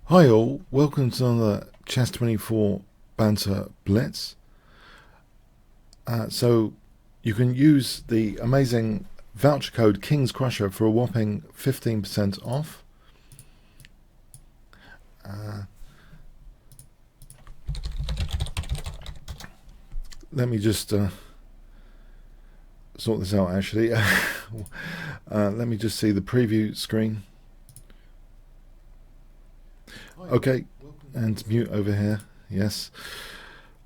Hi all, welcome to another chess24 Banter Blitz. So you can use the amazing voucher code Kingscrusher for a whopping 15% off. Let me just sort this out actually. Let me just see the preview screen. Okay, and mute over here. Yes.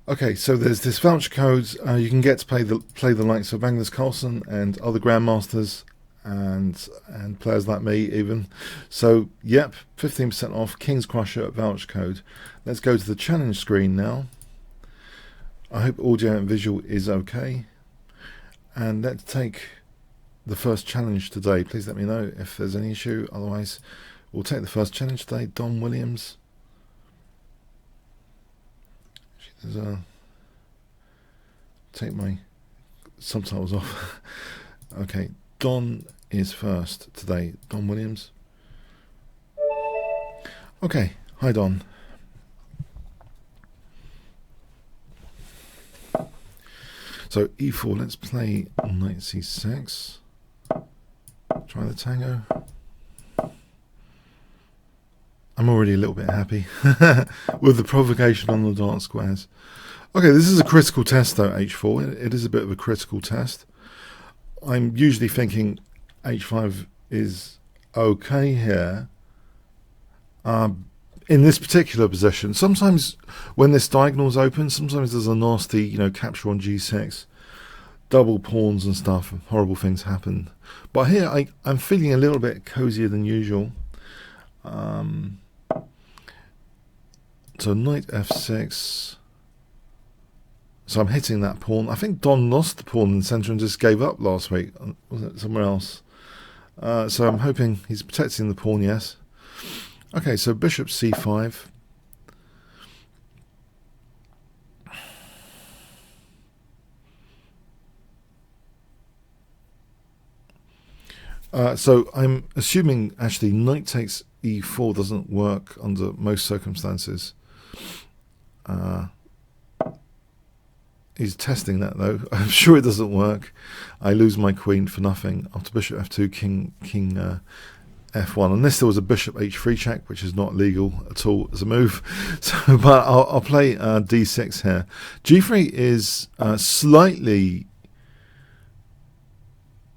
Okay, so there's this voucher code. You can get to play the likes of Magnus Carlsen and other grandmasters and players like me even. So yep, 15% off Kingscrusher voucher code. Let's go to the challenge screen now. I hope audio and visual is okay. And let's take the first challenge today. Please let me know if there's any issue. Otherwise, we'll take the first challenge today. Don Williams. Take my subtitles off. Okay, Don is first today. Don Williams. Okay, hi Don. So e4, let's play knight c6. Try the tango. I'm already a little bit happy with the provocation on the dark squares. Okay, this is a critical test though, h4. It is a bit of a critical test. I'm usually thinking h5 is okay here. In this particular position, sometimes when this diagonal is open, sometimes there's a nasty, capture on g6, double pawns and stuff, horrible things happen. But here I'm feeling a little bit cozier than usual. So knight f6. So I'm hitting that pawn. I think Don lost the pawn in the centre and just gave up last week. Was it somewhere else? So I'm hoping he's protecting the pawn, yes. Okay, so bishop c5. So I'm assuming actually knight takes e4 doesn't work under most circumstances. He's testing that though. I'm sure it doesn't work. I lose my queen for nothing after bishop f2, king f1, unless there was a bishop h3 check, which is not legal at all as a move. So, but I'll play d6 here. g3 is slightly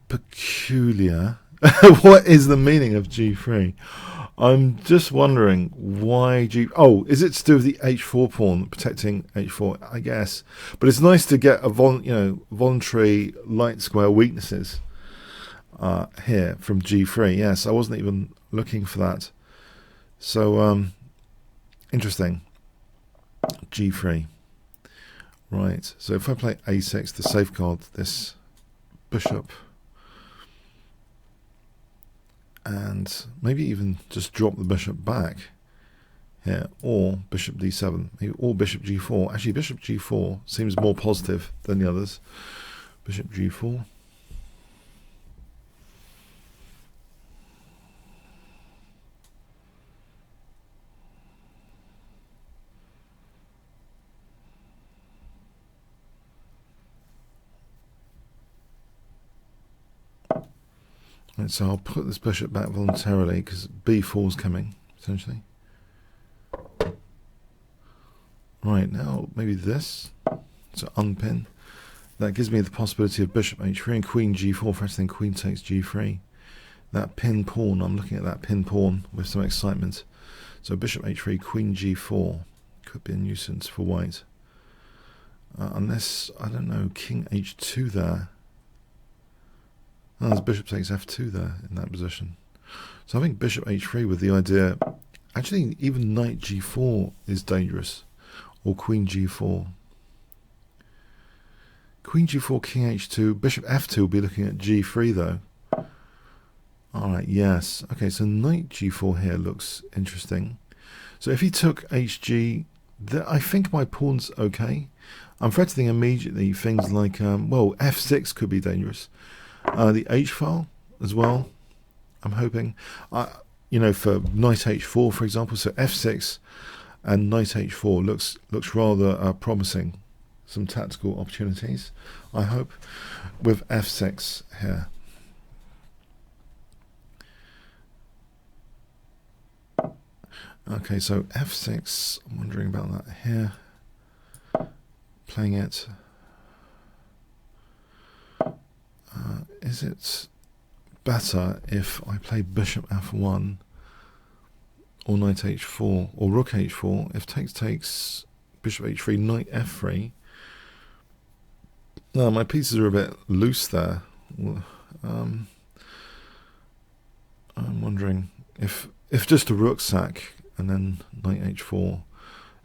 peculiar. What is the meaning of g3? I'm just wondering why oh, is it to do with the h4 pawn, protecting h4? I guess. But it's nice to get a voluntary light square weaknesses here from g3. Yes, I wasn't even looking for that. So interesting. g3. Right. So if I play a6 to safeguard this bishop, and maybe even just drop the bishop back here, or bishop d7, maybe, or bishop g4. Actually, bishop g4 seems more positive than the others. Bishop g4. Right, so I'll put this bishop back voluntarily because b4 is coming, essentially. Right, now maybe this. So unpin. That gives me the possibility of bishop h3 and queen g4, threatening queen takes g3. That pin pawn, I'm looking at that pin pawn with some excitement. So bishop h3, queen g4 could be a nuisance for white. Unless, I don't know, king h2 there. Oh, there's bishop takes f2 there in that position. So I think bishop h3 with the idea, actually even knight g4 is dangerous, or queen g4. Queen g4, king h2, bishop f2 will be looking at g3 though. Alright, yes. Okay, so knight g4 here looks interesting. So if he took hg, I think my pawn's okay. I'm threatening immediately things like, well, f6 could be dangerous. The h-file as well, I'm hoping. you know, for knight h4, for example. So f6 and knight h4 looks rather promising. Some tactical opportunities, I hope, with f6 here. Okay, so f6, I'm wondering about that here. Playing it. Is it better if I play bishop f1 or knight h4 or rook h4? If takes, bishop h3, knight f3. No, my pieces are a bit loose there. I'm wondering if just a rook sack and then knight h4,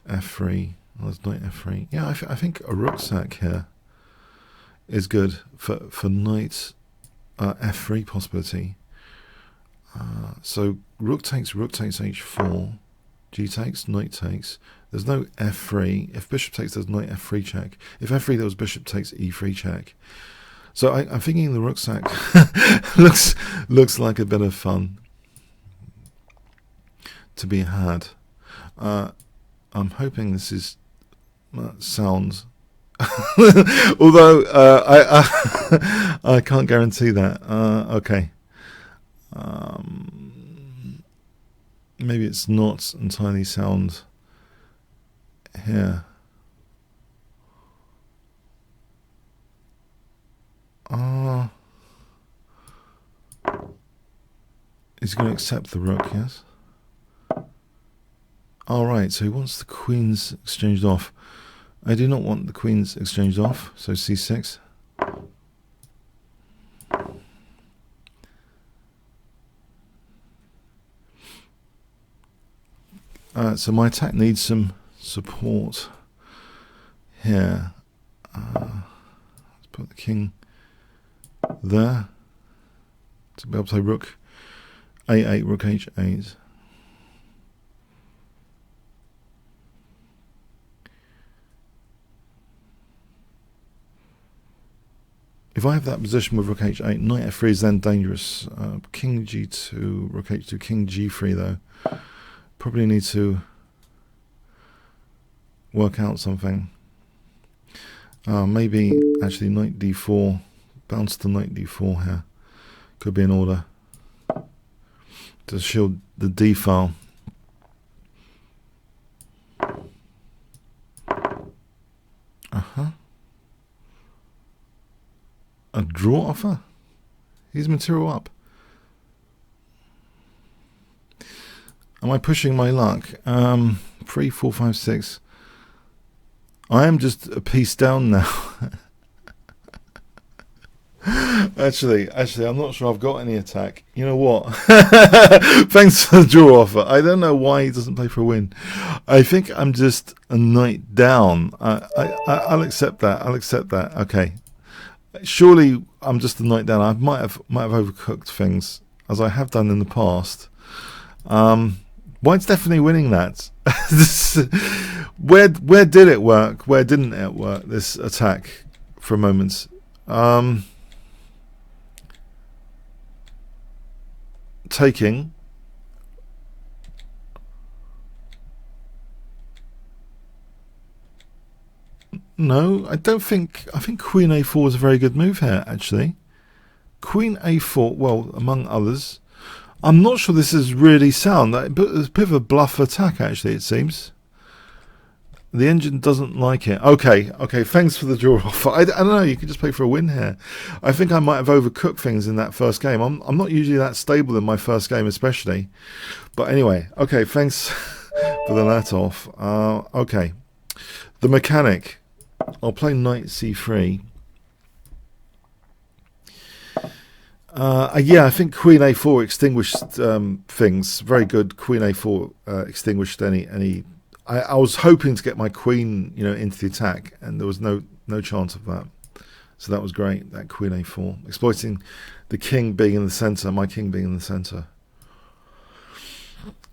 f3. Oh, there's knight f3. Yeah, I think a rook sack here is good for knight f3 possibility. So rook takes h4, g takes, knight takes. There's no f3. If bishop takes, there's knight f3 check. If f3, there was bishop takes e3 check. So I'm thinking the rook sack looks like a bit of fun to be had. I'm hoping this is sound, although I can't guarantee that. Okay. Maybe it's not entirely sound here. He's going to accept the rook, yes? Alright, so he wants the queens exchanged off. I do not want the queens exchanged off, so c6. So my attack needs some support here. Let's put the king there to be able to play rook a8, rook h8. If I have that position with rook h8, knight f3 is then dangerous. King g2, rook h2, king g3 though. Probably need to work out something. Maybe actually knight d4, bounce to knight d4 here. Could be in order to shield the d file. A draw offer? He's material up. Am I pushing my luck? 3, 4, 5, 6. I am just a piece down now. Actually, I'm not sure I've got any attack. You know what? Thanks for the draw offer. I don't know why he doesn't play for a win. I think I'm just a knight down. I'll accept that. I'll accept that. Okay. Surely I'm just a knight down. I might have overcooked things, as I have done in the past. White's definitely winning that. Where did it work? Where didn't it work? This attack for a moment. Taking. No, I don't think. I think Queen A4 is a very good move here, actually. Queen A4, well, among others. I'm not sure this is really sound. It's a bit of a bluff attack, actually, it seems. The engine doesn't like it. Okay, thanks for the draw offer. I don't know, you could just play for a win here. I think I might have overcooked things in that first game. I'm not usually that stable in my first game, especially. But anyway, okay, thanks for the let off. Okay, the mechanic. I'll play knight c3. Yeah, I think Queen A4 extinguished things. Very good. Queen A4 extinguished any. I was hoping to get my queen, into the attack, and there was no chance of that. So that was great. That Queen A4, exploiting the king being in the center, my king being in the center.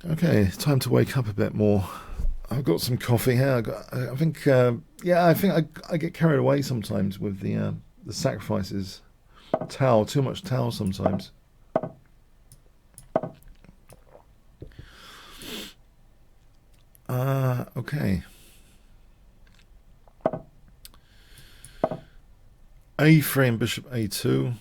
Okay, time to wake up a bit more. I've got some coffee here. I think I get carried away sometimes with the sacrifices. Too much towel sometimes. Okay. A3 and bishop A2.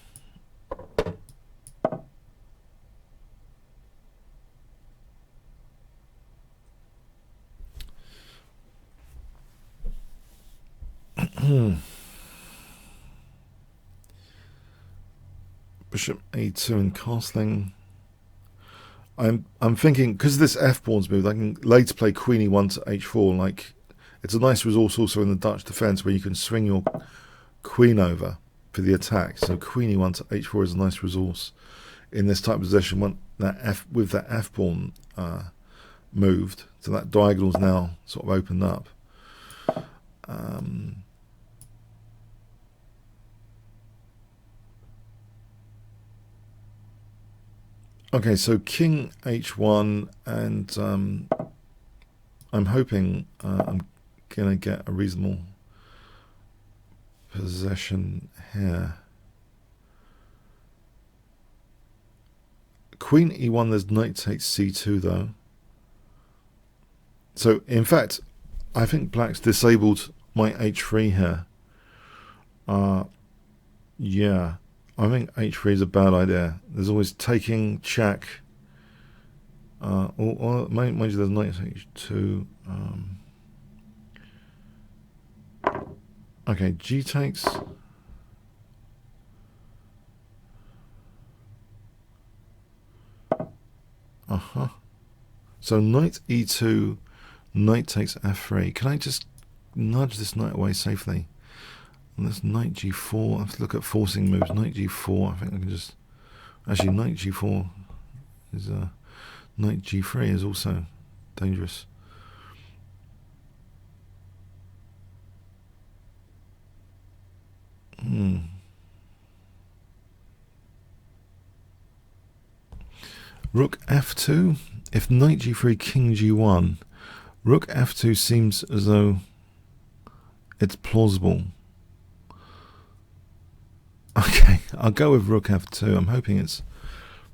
Bishop A2 and castling. I'm thinking, because this F pawn's moved, I can later play Queen E1 to H4. Like, it's a nice resource also in the Dutch defense where you can swing your queen over for the attack. So Queen E1 to H4 is a nice resource in this type of position when with that F pawn moved. So that diagonal's now sort of opened up. Okay, so King H1, and I'm hoping I'm going to get a reasonable possession here. Queen E1, there's knight takes C2 though. So in fact, I think black's disabled my H3 here. Yeah, I think H3 is a bad idea. There's always taking, check. Or mind you, there's knight H2. Okay, G takes. So knight E2, knight takes F3. Can I just nudge this knight away safely? And this knight G4. Let's look at forcing moves. Knight G4. I think I can just. Actually, knight G4 is knight G3 is also dangerous. Rook F2. If knight G3, king G1, rook F2 seems as though it's plausible. Okay, I'll go with rook F2. I'm hoping it's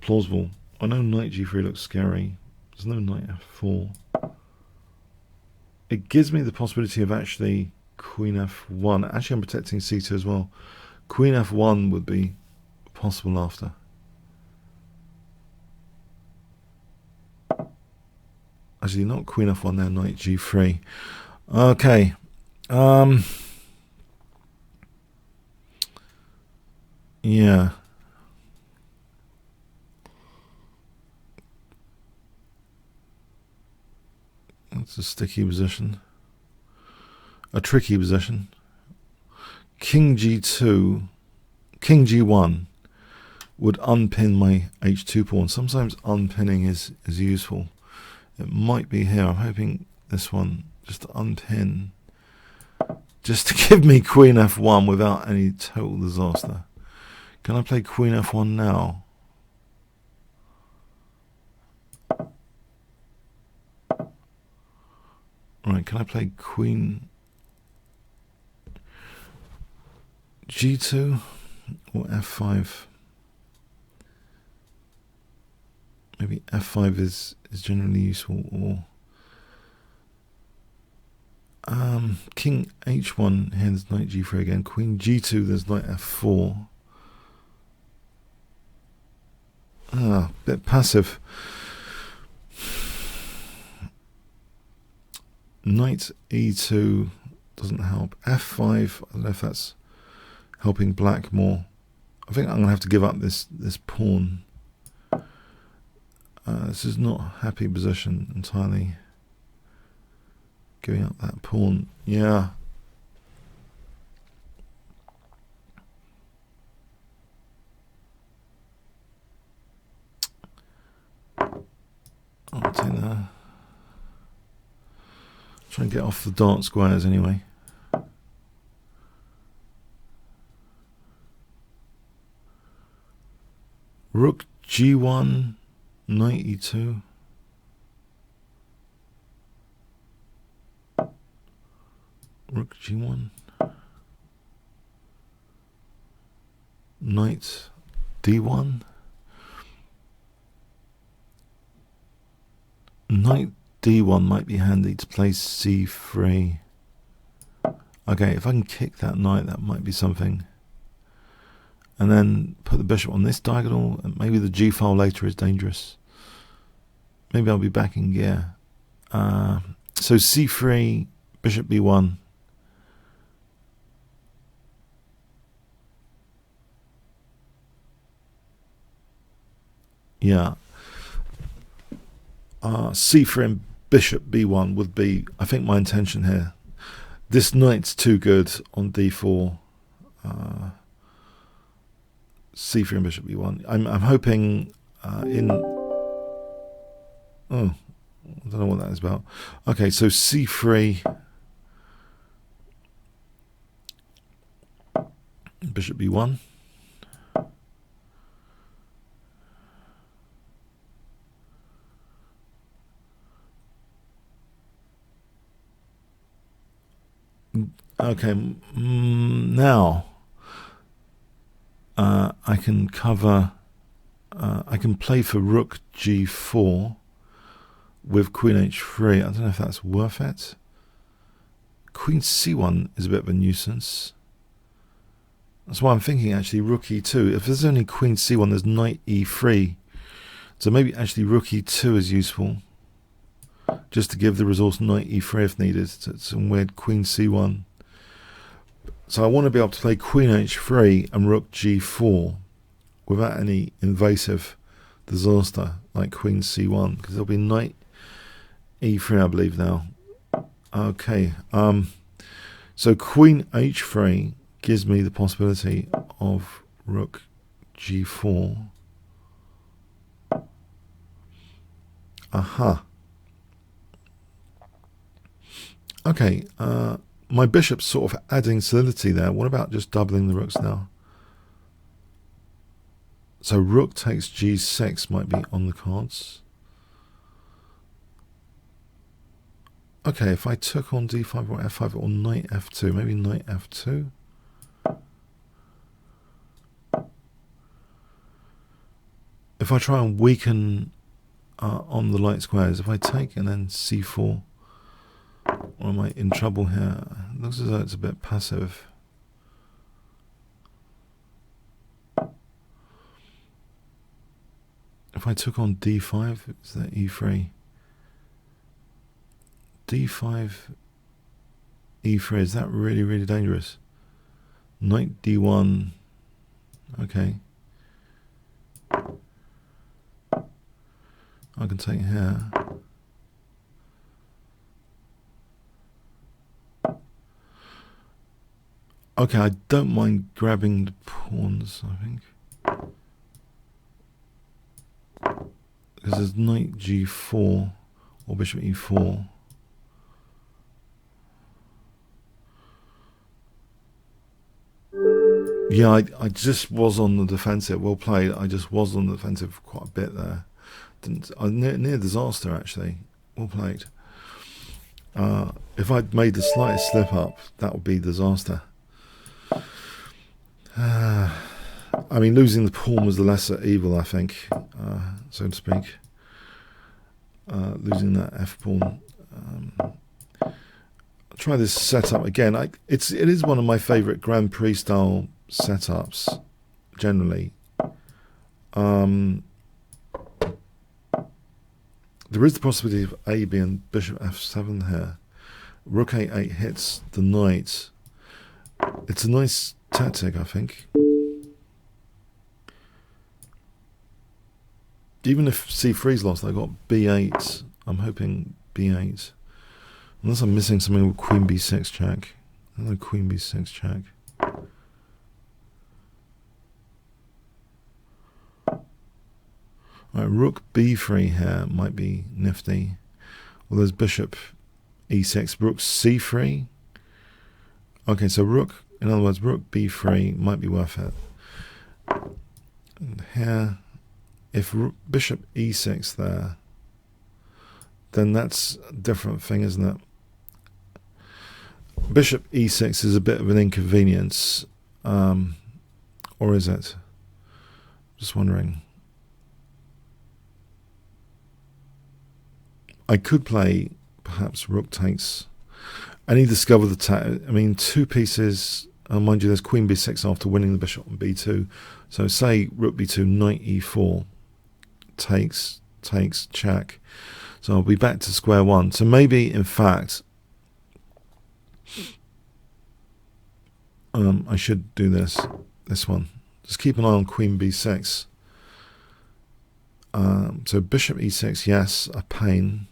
plausible. I know knight G3 looks scary. There's no knight F4. It gives me the possibility of actually queen F1. Actually, I'm protecting C2 as well. Queen F1 would be possible after. Actually, not queen F1 there, knight G3. Okay. Yeah. That's a sticky position. A tricky position. King G2, King G1 would unpin my H2 pawn. Sometimes unpinning is useful. It might be here. I'm hoping this one just to unpin, just to give me queen F1 without any total disaster. Can I play queen F1 now? Right, can I play queen G2 or F5? Maybe F5 is generally useful, or King H1, here's knight G3 again. Queen G2, there's knight F4. Bit passive. Knight E2 doesn't help. F5, I don't know if that's helping black more. I think I'm going to have to give up this pawn. This is not a happy position entirely. Giving up that pawn. Yeah. I'll take that. Try and get off the dark squares anyway. Rook G1, knight E2. Rook G1. Knight D1. Knight d1 might be handy to play c3. Okay, if I can kick that knight, that might be something. And then put the bishop on this diagonal, and maybe the g file later is dangerous. Maybe I'll be back in gear. So c3, bishop b1. Yeah. c3 and bishop b1 would be, I think, my intention here. This knight's too good on d4. c3 and bishop b1. I'm hoping in... Oh, I don't know what that is about. Okay, so c3, bishop b1. Okay, now I can cover, I can play for rook g4 with queen h3. I don't know if that's worth it. Queen c1 is a bit of a nuisance. That's why I'm thinking actually rook e2. If there's only queen c1, there's knight e3. So maybe actually rook e2 is useful, just to give the resource knight e3 if needed, to some weird queen c1. So I want to be able to play queen h3 and rook g4 without any invasive disaster like queen c1, because there'll be knight e3, I believe now. Okay, so queen h3 gives me the possibility of rook g4. Aha. Okay, my bishop's sort of adding solidity there. What about just doubling the rooks now? So rook takes g6 might be on the cards. Okay, if I took on d5 or f5 or knight f2, maybe knight f2. If I try and weaken on the light squares, if I take and then c4, or am I in trouble here? It looks as though it's a bit passive. If I took on d5, is that e3? d5, e3, is that really, really dangerous? Knight d1, okay. I can take here. Okay, I don't mind grabbing the pawns, I think. Because there's knight g4 or bishop e4. Yeah, I just was on the defensive. Well played. I just was on the defensive quite a bit there. Near disaster, actually. Well played. If I'd made the slightest slip up, that would be disaster. I mean, losing the pawn was the lesser evil, I think, so to speak. Losing that f pawn. I'll try this setup again. It is one of my favourite Grand Prix style setups, generally. There is the possibility of A being bishop f7 here. Rook a8 hits the knight. It's a nice tactic, I think. Even if c3 is lost, I got b8. I'm hoping b8. Unless I'm missing something with queen b6 check. I don't know, queen b6 check. Right, rook b3 here might be nifty. Well, there's bishop e6, rook c3. Okay, so rook, in other words, rook b3 might be worth it. And here, if bishop e6 there, then that's a different thing, isn't it? Bishop e6 is a bit of an inconvenience, or is it? Just wondering. I could play perhaps rook takes. And he discovered the I mean, 2 pieces. Mind you, there's queen b6 after winning the bishop on b2. So say rook b2, knight e4, takes, check. So I'll be back to square one. So maybe, in fact, I should do this one. Just keep an eye on queen b6. So bishop e6, yes, a pain.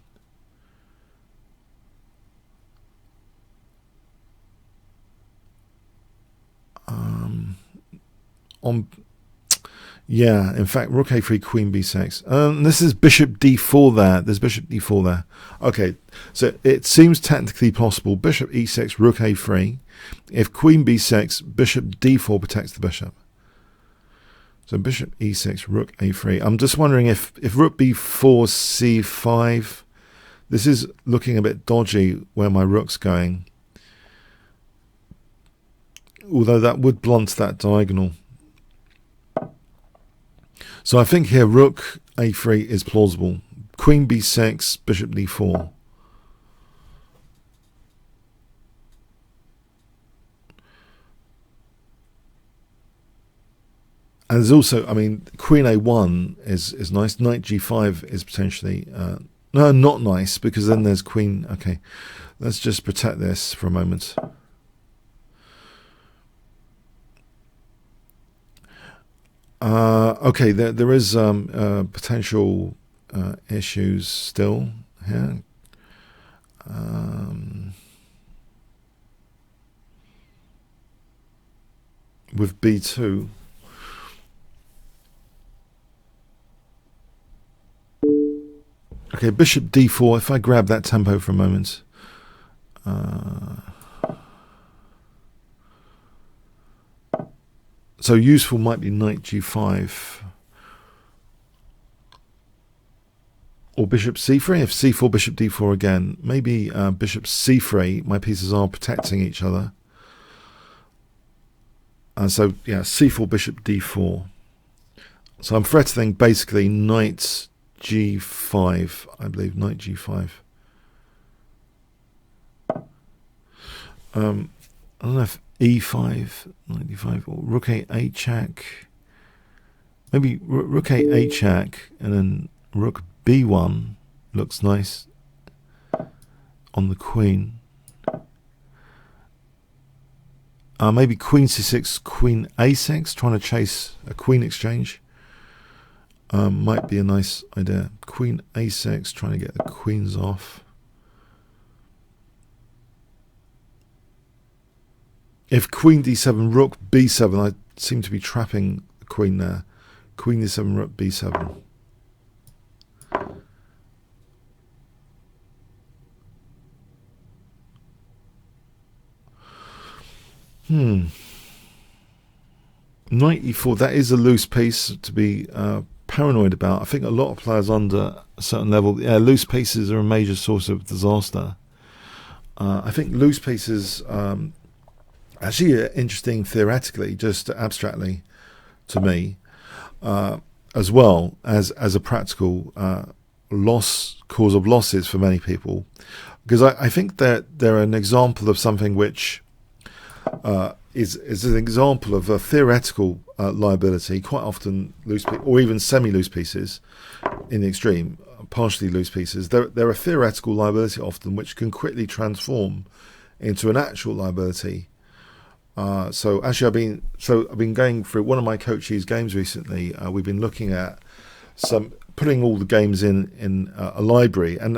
Yeah, in fact, rook a3, queen b6. This is bishop d4 there. There's bishop d4 there. Okay, so it seems technically possible. Bishop e6, rook a3. If queen b6, bishop d4 protects the bishop. So bishop e6, rook a3. I'm just wondering if rook b4, c5. This is looking a bit dodgy where my rook's going. Although that would blunt that diagonal. So I think here rook a3 is plausible. Queen b6, bishop d4. And there's also, I mean, queen a1 is nice. Knight g5 is potentially... no, not nice, because then there's queen... Okay, let's just protect this for a moment. Okay, there is potential issues still here. With b2. Okay, bishop d4. If I grab that tempo for a moment. So useful might be knight g5. Or bishop c3. If c4, bishop d4 again. Maybe bishop c3. My pieces are protecting each other. So, yeah, c4, bishop d4. So I'm threatening basically knight g5, I believe, knight g5. I don't know if e5, knight d5, or rook a8 check. Maybe rook a8 check, and then rook b1 looks nice on the queen. Maybe queen c6, queen a6, trying to chase a queen exchange. Might be a nice idea. Queen a6, trying to get the queens off. If queen d7, rook b7, I seem to be trapping the queen there. Queen d7, rook b7. Knight e4, that is a loose piece to be paranoid about. I think a lot of players under a certain level, yeah, loose pieces are a major source of disaster. I think loose pieces actually are interesting theoretically, just abstractly to me, as well as a practical cause of losses for many people, because I think that they're an example of something which is an example of a theoretical liability. Quite often loose or even semi-loose pieces in the extreme, partially loose pieces, they're a theoretical liability often which can quickly transform into an actual liability. So actually I've been going through one of my coaches' games recently. We've been looking at putting all the games in a library and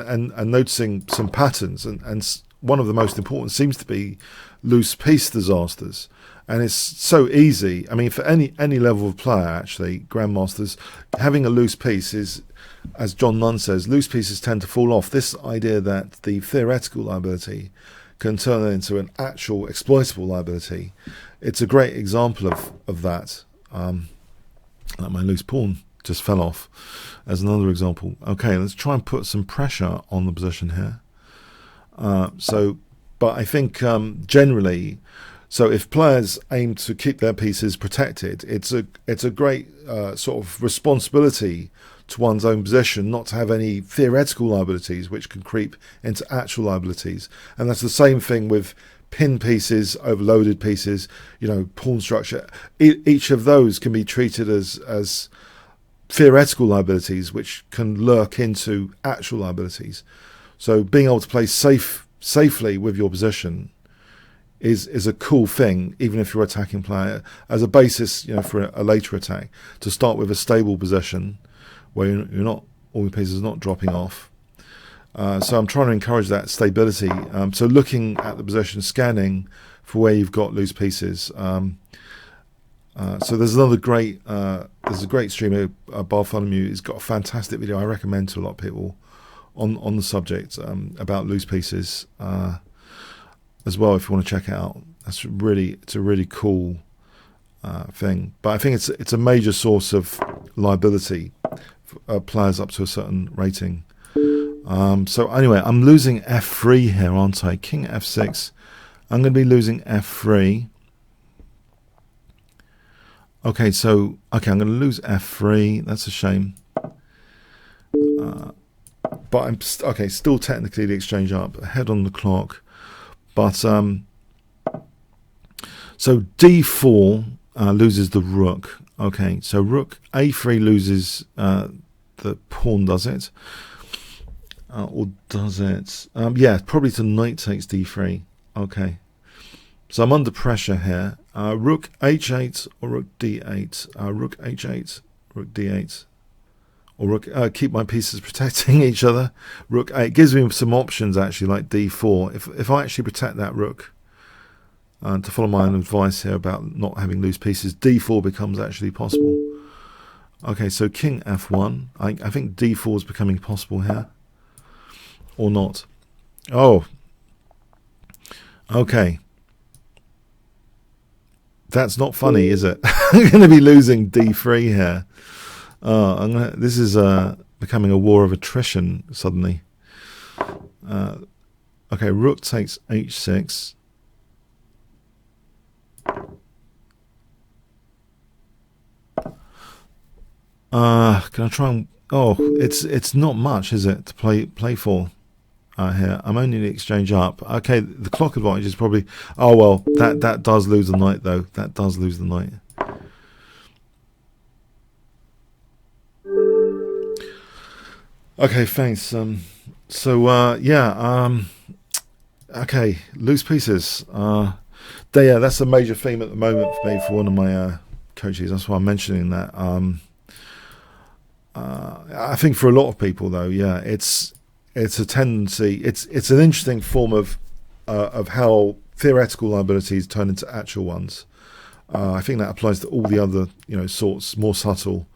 noticing some patterns, and one of the most important seems to be loose piece disasters. And it's so easy. I mean, for any level of player, actually, grandmasters, having a loose piece is, as John Nunn says, loose pieces tend to fall off. This idea that the theoretical liability can turn into an actual exploitable liability, it's a great example of that. Like my loose pawn just fell off as another example. Okay, let's try and put some pressure on the position here. But I think generally, so if players aim to keep their pieces protected, it's a great sort of responsibility to one's own position, not to have any theoretical liabilities which can creep into actual liabilities. And that's the same thing with pin pieces, overloaded pieces, you know, pawn structure. Each of those can be treated as theoretical liabilities which can lurk into actual liabilities. So being able to play safely with your position is a cool thing, even if you're attacking player, as a basis, you know, for a later attack, to start with a stable position where you're not, all your pieces are not dropping off. So I'm trying to encourage that stability. So looking at the position, scanning for where you've got loose pieces. So there's another great, there's a great streamer, Bartholomew. He's got a fantastic video I recommend to a lot of people on the subject about loose pieces as well. If you want to check it out, it's a really cool thing. But I think it's a major source of liability for players up to a certain rating. So anyway, I'm losing f3 here, aren't I? King f6. I'm going to be losing f3. Okay, I'm going to lose f3. That's a shame. But I'm still technically the exchange up, ahead on the clock. But so d4 loses the rook. Okay, so rook a3 loses the pawn, does it? Or does it? Yeah, probably to knight takes d3. Okay. So I'm under pressure here. Rook h8 or rook d8. Rook h8, rook d8. Or rook, keep my pieces protecting each other. Rook 8 gives me some options actually, like d4. If I actually protect that rook, to follow my own advice here about not having loose pieces, d4 becomes actually possible. Okay, so king f1. I think d4 is becoming possible here. Or not. Oh. Okay. That's not funny, is it? I'm going to be losing d3 here. This is becoming a war of attrition suddenly. Okay, rook takes h6. Can I try and... Oh, it's not much, is it, to play for here? I'm only the exchange up. Okay, the clock advantage is probably... Oh, well, that does lose the knight, though. That does lose the knight. Okay, thanks. Okay, loose pieces. Yeah, that's a major theme at the moment for me, for one of my coaches. That's why I'm mentioning that. I think for a lot of people, though, yeah, it's a tendency. It's an interesting form of how theoretical liabilities turn into actual ones. I think that applies to all the other, sorts, more subtle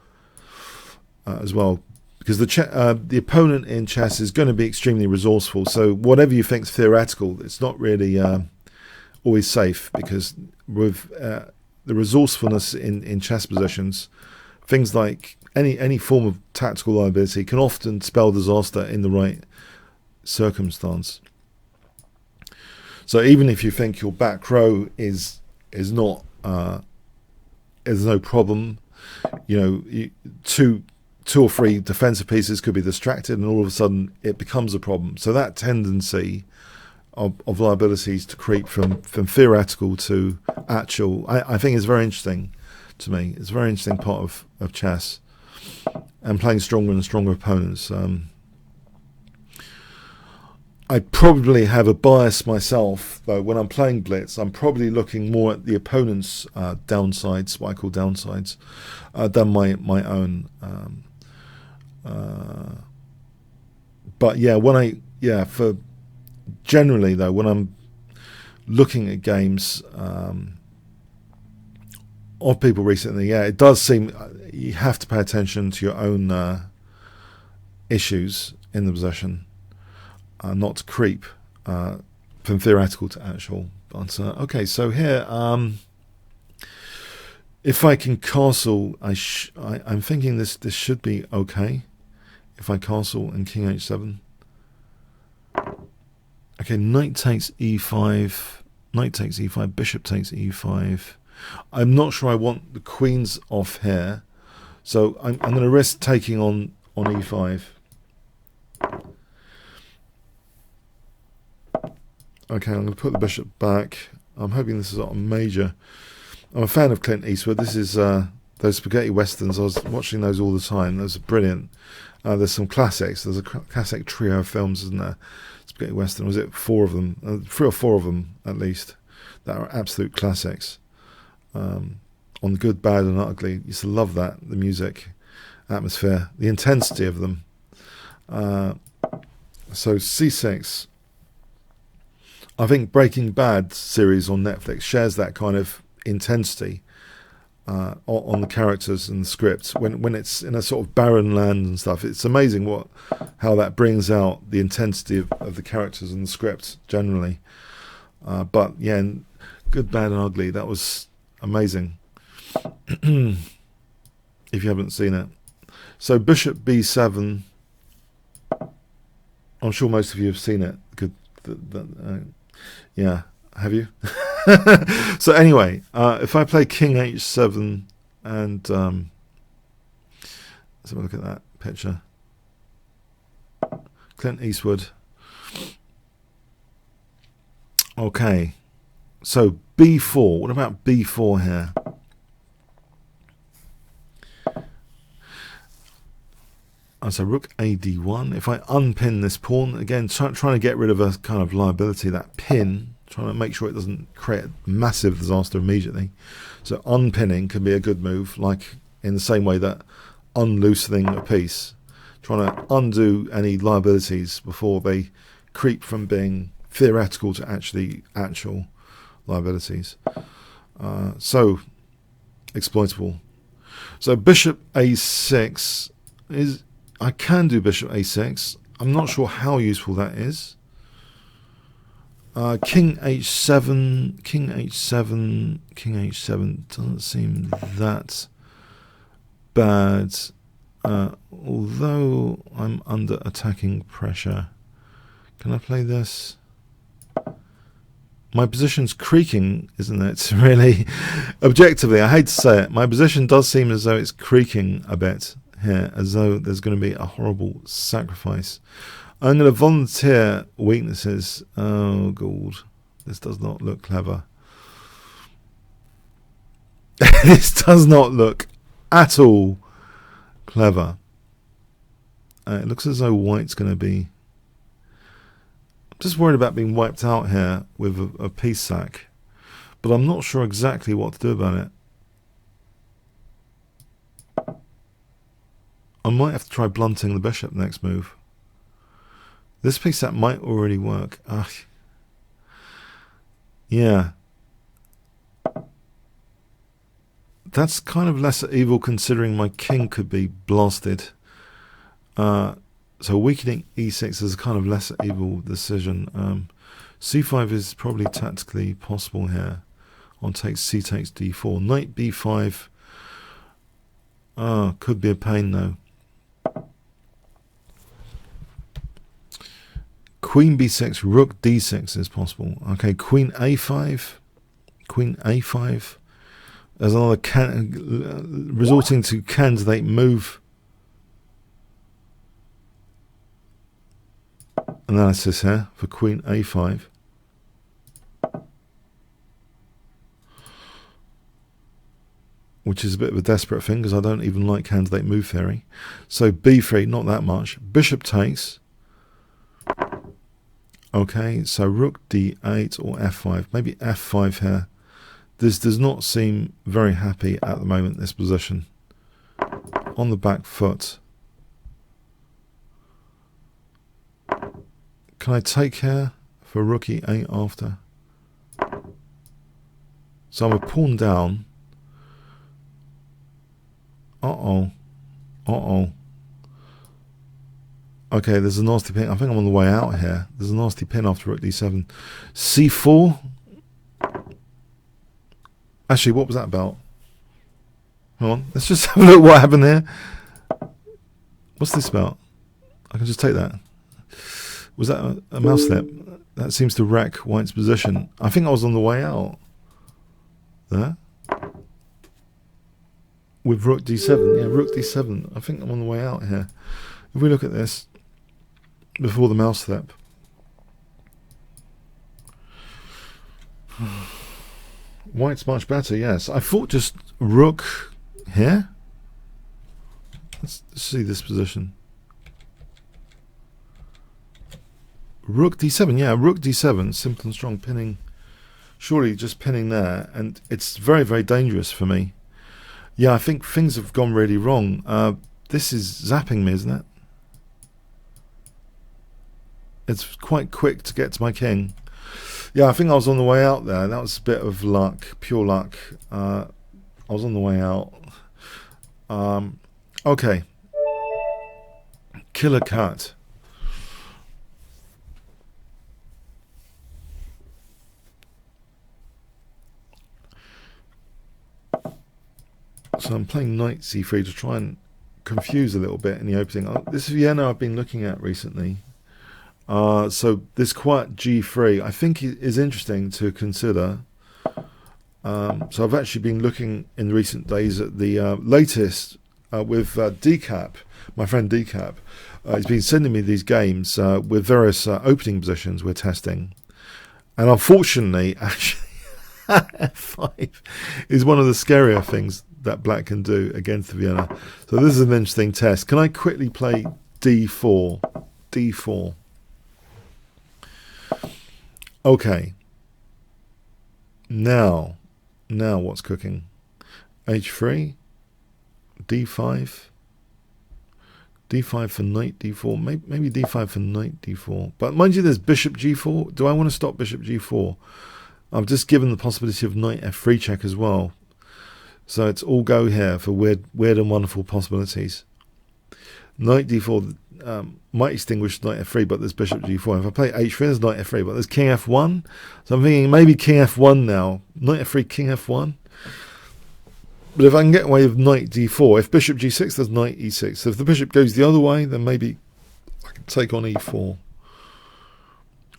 as well. Because the opponent in chess is going to be extremely resourceful. So whatever you think is theoretical, it's not really always safe. Because with the resourcefulness in chess positions, things like any form of tactical liability can often spell disaster in the right circumstance. So even if you think your back row is not is no problem, two or three defensive pieces could be distracted, and all of a sudden it becomes a problem. So that tendency of liabilities to creep from theoretical to actual, I think is very interesting to me. It's a very interesting part of chess, and playing stronger and stronger opponents. I probably have a bias myself, though. When I'm playing Blitz, I'm probably looking more at the opponent's downsides, what I call downsides, than my own. But yeah, for generally though, when I'm looking at games of people recently, yeah, it does seem you have to pay attention to your own issues in the possession, not to creep from theoretical to actual. But okay, so here, if I can castle, I'm thinking this should be okay. If I castle and king h7. Okay, knight takes e5, knight takes e5, bishop takes e5. I'm not sure I want the queens off here, so I'm going to risk taking on on e5. Okay, I'm going to put the bishop back. I'm hoping this is not a major. I'm a fan of Clint Eastwood. This is those spaghetti westerns. I was watching those all the time. Those are brilliant. There's some classics. There's a classic trio of films, isn't there? Spaghetti western. Was it 4 of them? 3 or 4 of them, at least, that are absolute classics. On the Good, Bad and Ugly. Used to love that. The music, atmosphere, the intensity of them. So C6. I think Breaking Bad series on Netflix shares that kind of intensity on the characters and the script when it's in a sort of barren land and stuff. It's amazing how that brings out the intensity of the characters and the script generally. But yeah, Good, Bad and Ugly, that was amazing. If you haven't seen it. So Bishop B7. I'm sure most of you have seen it. Yeah, have you? So anyway, if I play King H7 and let's have a look at that picture. Clint Eastwood. Okay, so B4. What about B4 here? So Rook AD1. If I unpin this pawn, again, trying to get rid of a kind of liability, that pin, trying to make sure it doesn't create a massive disaster immediately. So unpinning can be a good move, like in the same way that unloosening a piece, trying to undo any liabilities before they creep from being theoretical to actual liabilities. So exploitable. So Bishop A6 is... I can do Bishop A6. I'm not sure how useful that is. King H7, King H7, King H7 doesn't seem that bad. Although I'm under attacking pressure. Can I play this? My position's creaking, isn't it? Really, objectively, I hate to say it, my position does seem as though it's creaking a bit here, as though there's going to be a horrible sacrifice. I'm going to volunteer weaknesses. Oh god, this does not look clever. This does not look at all clever. It looks as though white's going to be... I'm just worried about being wiped out here with a piece sack, but I'm not sure exactly what to do about it. I might have to try blunting the bishop next move. This piece that might already work. Yeah. That's kind of lesser evil considering my king could be blasted. So weakening e6 is a kind of lesser evil decision. c5 is probably tactically possible here. On takes c takes d4. Knight b5. Could be a pain though. Queen b6, rook d6 is possible. Okay, queen a5. Queen a5. There's another resorting to candidate move. Analysis here for queen a5. Which is a bit of a desperate thing because I don't even like candidate move theory. So b3, not that much. Bishop takes. Okay, so rook d8 or f5. Maybe f5 here. This does not seem very happy at the moment, this position. On the back foot. Can I take here for rook e8 after? So I'm a pawn down. Uh-oh. Uh-oh. Okay, there's a nasty pin. I think I'm on the way out here. There's a nasty pin after rook d7. c4. Actually, what was that about? Hold on. Let's just have a look what happened there. What's this about? I can just take that. Was that a mouse slip? That seems to wreck white's position. I think I was on the way out. There. with rook d7. Yeah, rook d7. I think I'm on the way out here. If we look at this before the mouse step. White's much better, yes. I thought just rook here. Let's see this position. Rook d7, yeah, rook d7, simple and strong pinning. Surely just pinning there, and it's very, very dangerous for me. Yeah, I think things have gone really wrong. This is zapping me, isn't it? It's quite quick to get to my king. Yeah, I think I was on the way out there. That was a bit of luck, pure luck. I was on the way out. Okay. Killer cat. So I'm playing knight c3 to try and confuse a little bit in the opening. This Vienna I've been looking at recently. So this quiet g3 I think is interesting to consider. So I've actually been looking in recent days at the latest with Decap, my friend Decap. He's been sending me these games with various opening positions we're testing. And unfortunately, actually, f5 is one of the scarier things that black can do against Vienna. So this is an interesting test. Can I quickly play d4? d4. Okay. Now what's cooking? h3, d5, d5 for knight d4, maybe d5 for knight d4. But mind you, there's bishop g4. Do I want to stop bishop g4? I've just given the possibility of knight f3 check as well. So it's all go here for weird and wonderful possibilities. Knight d4 might extinguish knight f3, but there's bishop g4. If I play h3, there's knight f3, but there's king f1. So I'm thinking maybe king f1 now. Knight f3, king f1. But if I can get away with knight d4, if bishop g6, there's knight e6. So if the bishop goes the other way, then maybe I can take on e4.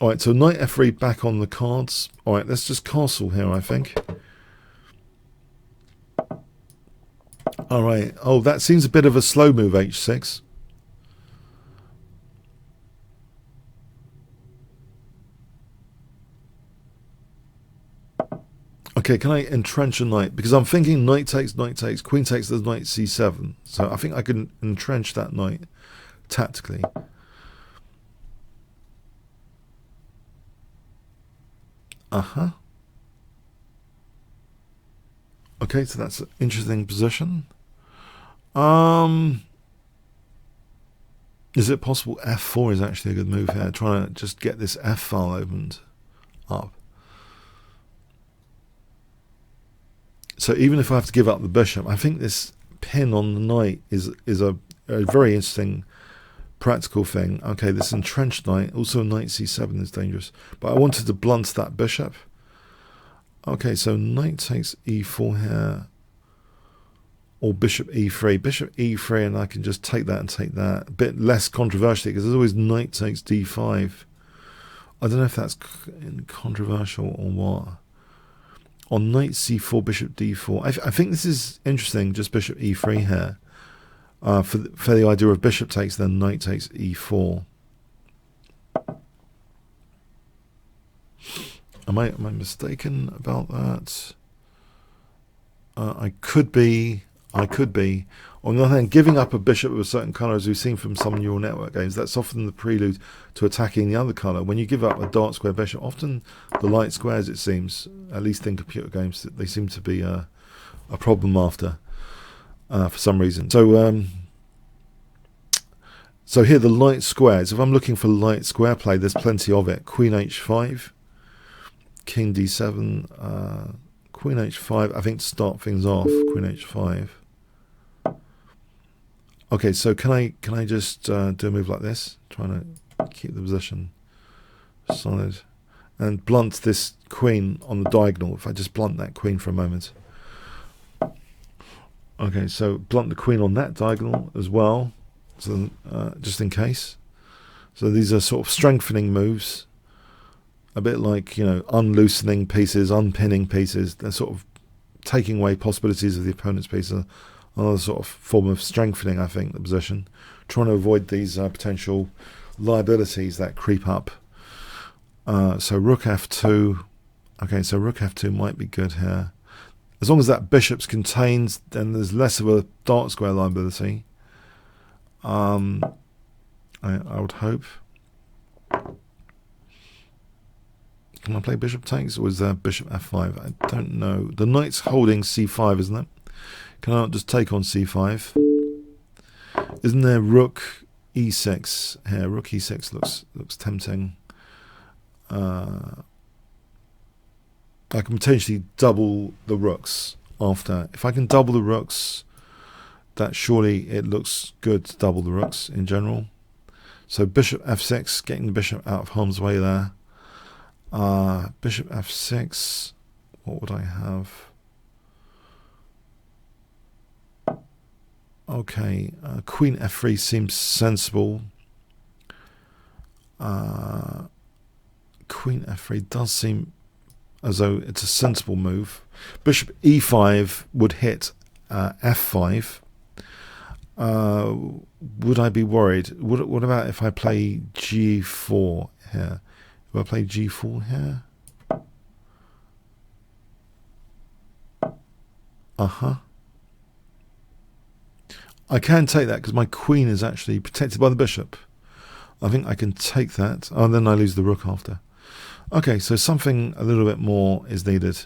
Alright, so knight f3 back on the cards. Alright, let's just castle here, I think. Alright, oh, that seems a bit of a slow move, h6. Okay, can I entrench a knight? Because I'm thinking knight takes, queen takes, there's knight c7. So I think I can entrench that knight tactically. Uh-huh. Okay, so that's an interesting position. Is it possible f4 is actually a good move here? Trying to just get this f file opened up. So even if I have to give up the bishop, I think this pin on the knight is a very interesting practical thing. Okay, this entrenched knight, also knight c7 is dangerous. But I wanted to blunt that bishop. Okay, so knight takes e4 here. Or bishop e3. Bishop e3, and I can just take that and take that. A bit less controversial, because there's always knight takes d5. I don't know if that's controversial or what. On knight c4, bishop d4. I think this is interesting, just bishop e3 here. For the idea of bishop takes, then knight takes e4. Am I mistaken about that? I could be. On the other hand, giving up a bishop of a certain colour, as we've seen from some neural network games, that's often the prelude to attacking the other colour. When you give up a dark square bishop, often the light squares, it seems, at least in computer games, they seem to be a problem after, for some reason. So here the light squares, if I'm looking for light square play, there's plenty of it. Queen h5, king d7, queen h5, I think to start things off, queen h5. Okay, so can I just do a move like this, trying to keep the position solid, and blunt this queen on the diagonal? If I just blunt that queen for a moment. Okay, so blunt the queen on that diagonal as well, so just in case. So these are sort of strengthening moves, a bit like, you know, unloosening pieces, unpinning pieces. They're sort of taking away possibilities of the opponent's pieces. another sort of form of strengthening, I think, the position, trying to avoid these potential liabilities that creep up. So rook f2. Okay, so rook f2 might be good here. As long as that bishop's contained, then there's less of a dark square liability. I would hope. Can I play bishop takes, or is there bishop f5? I don't know. The knight's holding c5, isn't it? Can I not just take on c5? Isn't there rook e6 here? Rook e6 looks tempting. I can potentially double the rooks after. If I can double the rooks, that surely it looks good to double the rooks in general. So bishop f6, getting the bishop out of harm's way there. Bishop f6, what would I have? Okay, queen f3 seems sensible. Queen f3 does seem as though it's a sensible move. Bishop e5 would hit f5. Would I be worried? What about if I play g4 here? Do I play g4 here? I can take that because my queen is actually protected by the bishop. I think I can take that. Oh, then I lose the rook after. Okay, so something a little bit more is needed.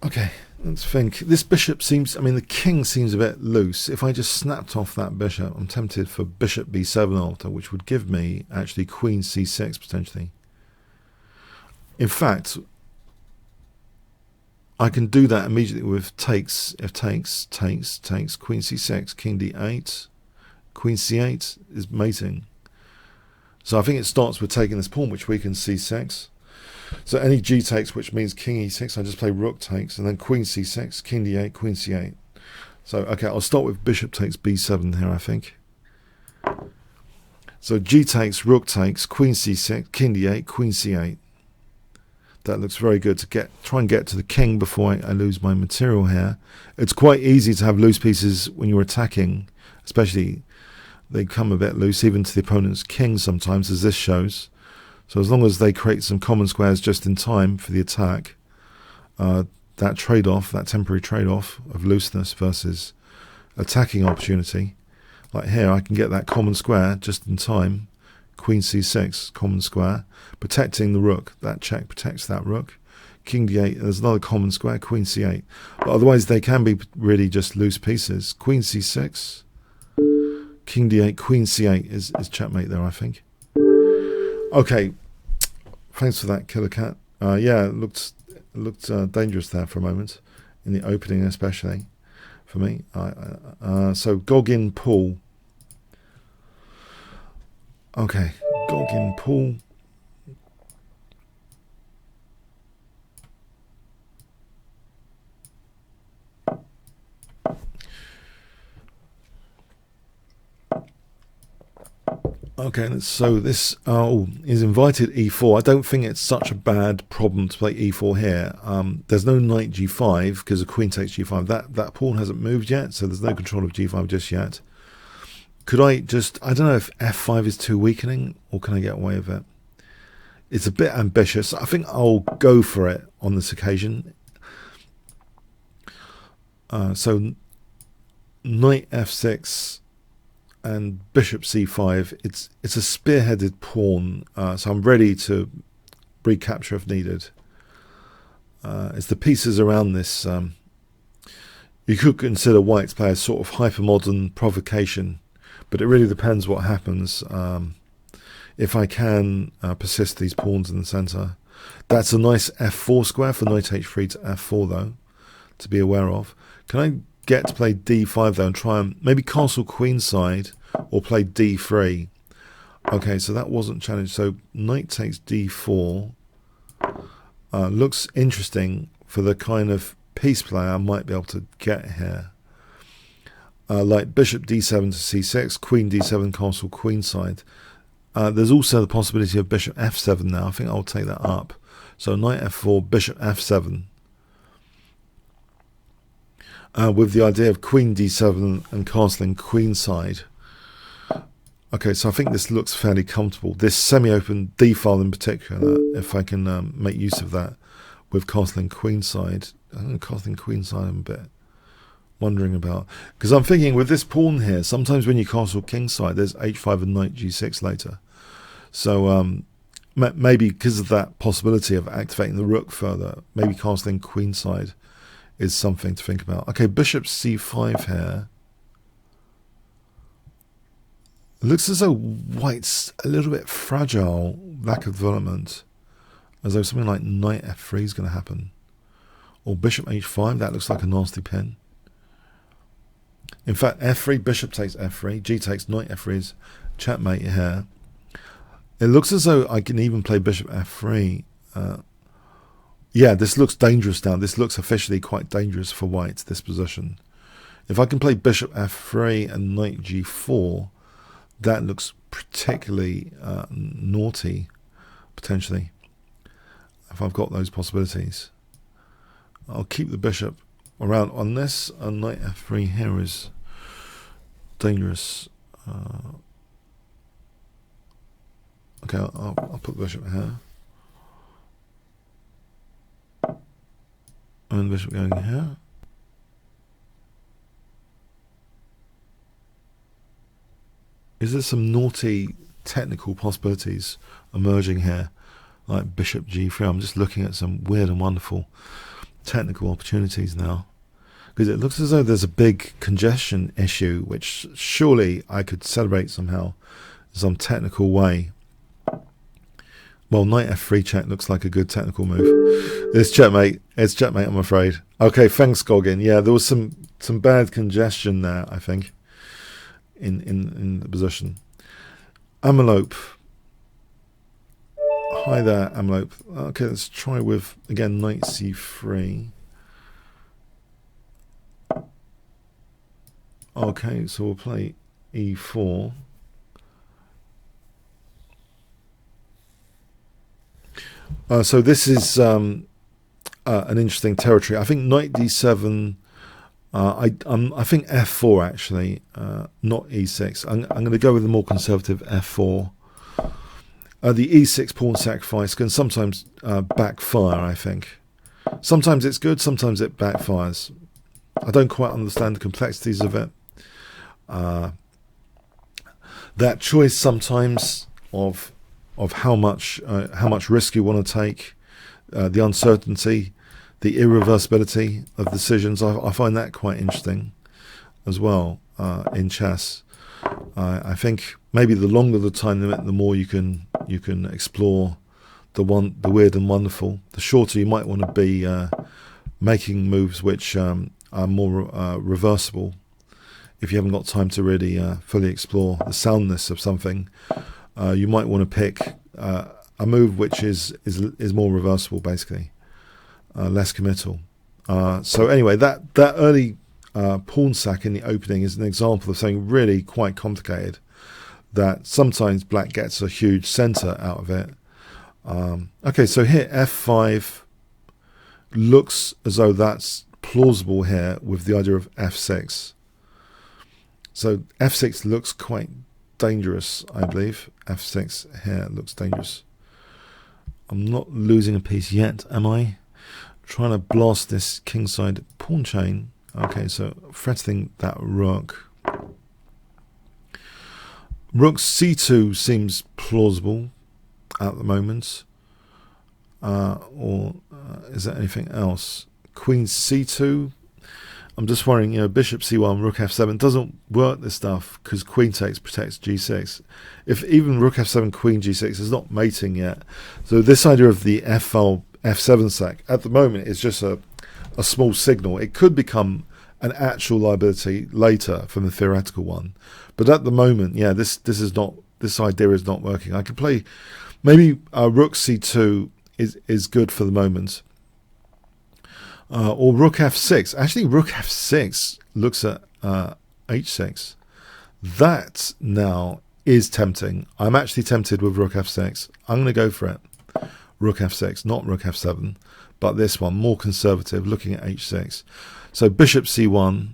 Okay, let's think. This bishop seems, I mean, the king seems a bit loose. If I just snapped off that bishop, I'm tempted for bishop b7 after, which would give me actually queen c6 potentially. In fact, I can do that immediately with takes. If takes, queen c6, king d8, queen c8 is mating. So I think it starts with taking this pawn, which weakens c6. So any g takes, which means king e6, I just play rook takes, and then queen c6, king d8, queen c8. So, okay, I'll start with bishop takes b7 here, I think. So g takes, rook takes, queen c6, king d8, queen c8. That looks very good to try and get to the king before I lose my material here. It's quite easy to have loose pieces when you're attacking, especially they come a bit loose even to the opponent's king sometimes, as this shows. So as long as they create some common squares just in time for the attack, that trade-off, that temporary trade-off of looseness versus attacking opportunity, like here I can get that common square just in time, queen c6, common square, protecting the rook. That check protects that rook. King d8, there's another common square, queen c8. But otherwise they can be really just loose pieces. Queen c6, king d8, queen c8 is checkmate there, I think. Okay, thanks for that, Killer Cat. Yeah, it looked dangerous there for a moment, in the opening especially, for me. So Gogin Pool. Okay, Gogin Pool. Okay, so this is invited e4. I don't think it's such a bad problem to play e4 here. There's no knight g5 because the queen takes g5. That pawn hasn't moved yet, so there's no control of g5 just yet. Could I just, I don't know if f5 is too weakening, or can I get away with it? It's a bit ambitious. I think I'll go for it on this occasion. So knight f6 and bishop c5. It's a spearheaded pawn, so I'm ready to recapture if needed. It's the pieces around this. You could consider white's play as sort of hypermodern provocation, but it really depends what happens. If I can persist these pawns in the centre. That's a nice f4 square for knight h3 to f4 though, to be aware of. Can I get to play d5 though and try and maybe castle queenside or play d3? Okay, so that wasn't challenged. So knight takes d4 looks interesting for the kind of piece play I might be able to get here. Like bishop d7 to c6, queen d7, castle queenside. There's also the possibility of bishop f7 now. I think I'll take that up. So knight f4, bishop f7, with the idea of queen d7 and castling queenside. Okay, so I think this looks fairly comfortable. This semi-open d file in particular, if I can make use of that with castling queenside. I don't know, castling queenside I'm a bit wondering about, because I'm thinking with this pawn here, sometimes when you castle kingside, there's h5 and knight g6 later. So maybe because of that possibility of activating the rook further, maybe castling queenside is something to think about. Okay, bishop c5 here. It looks as though white's a little bit fragile, lack of development, as though something like knight f3 is going to happen. Or bishop h5, that looks like a nasty pin. In fact, f3, bishop takes f3, g takes knight f3 is checkmate here. It looks as though I can even play bishop f3. Yeah, this looks dangerous now. This looks officially quite dangerous for white, this position. If I can play bishop f3 and knight g4, that looks particularly naughty, potentially, if I've got those possibilities. I'll keep the bishop around on this, and knight f3 here is dangerous. Okay, I'll put the bishop here. And the bishop going here. Is there some naughty technical possibilities emerging here? Like bishop g3. I'm just looking at some weird and wonderful technical opportunities now. Because it looks as though there's a big congestion issue, which surely I could celebrate somehow in some technical way. Well, knight f3 check looks like a good technical move. It's checkmate. It's checkmate, I'm afraid. Okay, thanks, Goggin. Yeah, there was some bad congestion there, I think, in the position. Amelope. Hi there, Amelope. Okay, let's try with, again, knight c3. Okay, so we'll play e4. So this is an interesting territory. I think knight d7. I think f4 actually, not e6. I'm going to go with the more conservative f4. The e6 pawn sacrifice can sometimes backfire. I think sometimes it's good, sometimes it backfires. I don't quite understand the complexities of it. That choice sometimes of how much risk you want to take, the uncertainty, the irreversibility of decisions. I find that quite interesting as well in chess. I think maybe the longer the time limit, the more you can explore the weird and wonderful. The shorter you might want to be making moves which are more reversible. If you haven't got time to really fully explore the soundness of something, you might want to pick a move which is more reversible, basically, less committal. So anyway, that early pawn sack in the opening is an example of something really quite complicated, that sometimes black gets a huge center out of it. Okay, so here f5 looks as though that's plausible here with the idea of f6. So f6 looks quite dangerous, I believe. f6 here looks dangerous. I'm not losing a piece yet, am I? Trying to blast this kingside pawn chain. Okay, so threatening that rook. Rook c2 seems plausible at the moment. Or is there anything else? Queen c2. I'm just worrying, bishop c1, rook f7 doesn't work this stuff because queen takes protects g6. If even rook f7, queen g6 is not mating yet. So this idea of the f file f7 sack at the moment is just a small signal. It could become an actual liability later from the theoretical one. But at the moment, yeah, this idea is not working. I could play maybe rook c2 is good for the moment. Or rook f6. Actually, rook f6 looks at h6. That now is tempting. I'm actually tempted with rook f6. I'm going to go for it. rook f6, not rook f7, but this one, more conservative, looking at h6. So bishop c1.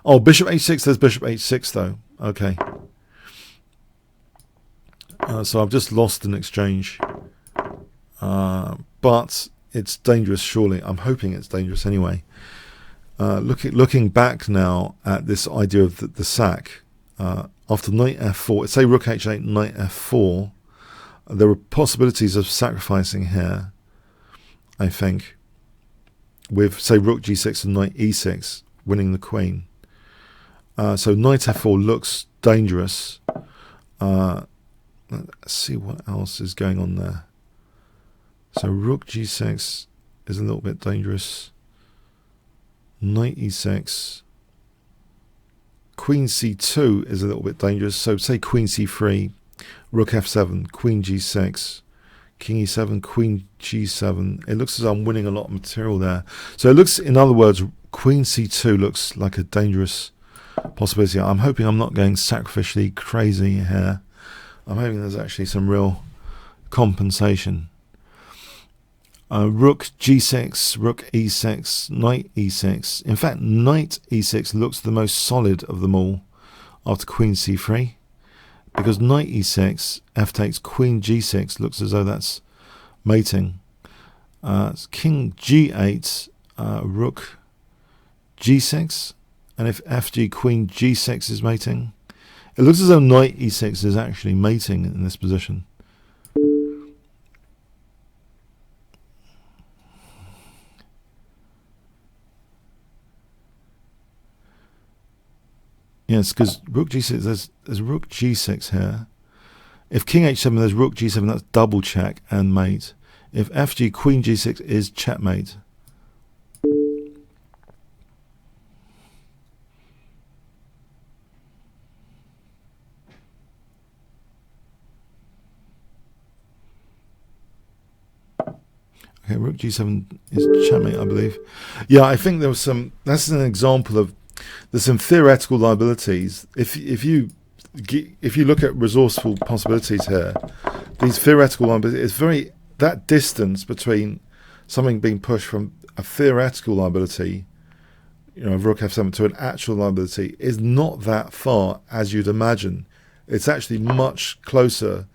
Oh, bishop h6, there's bishop h6 though. Okay. So I've just lost an exchange. But it's dangerous, surely. I'm hoping it's dangerous anyway. Looking back now at this idea of the sack, after knight f4, say rook h8, knight f4, there are possibilities of sacrificing here, I think, with, say, rook g6 and knight e6, winning the queen. So knight f4 looks dangerous. Let's see what else is going on there. So rook g6 is a little bit dangerous. Knight e6. Queen c2 is a little bit dangerous. So say queen c3, rook f7, queen g6, king e7, queen g7. It looks as though I'm winning a lot of material there. So it looks, in other words, queen c2 looks like a dangerous possibility. I'm hoping I'm not going sacrificially crazy here. I'm hoping there's actually some real compensation. Rook g6, rook e6, knight e6. In fact, knight e6 looks the most solid of them all after queen c3. Because knight e6, f takes, queen g6 looks as though that's mating. King g8, rook g6. And if fg, queen g6 is mating, it looks as though knight e6 is actually mating in this position. Yes, because rook g6, there's rook g6 here. If king h7, there's rook g7, that's double check and mate. If fg, queen g6 is checkmate. Okay, rook g7 is checkmate, I believe. Yeah, I think there was some, that's an example of, there's some theoretical liabilities. If you look at resourceful possibilities here, these theoretical liabilities, it's very, that distance between something being pushed from a theoretical liability, you know, of rook f7 to an actual liability is not that far as you'd imagine. It's actually much closer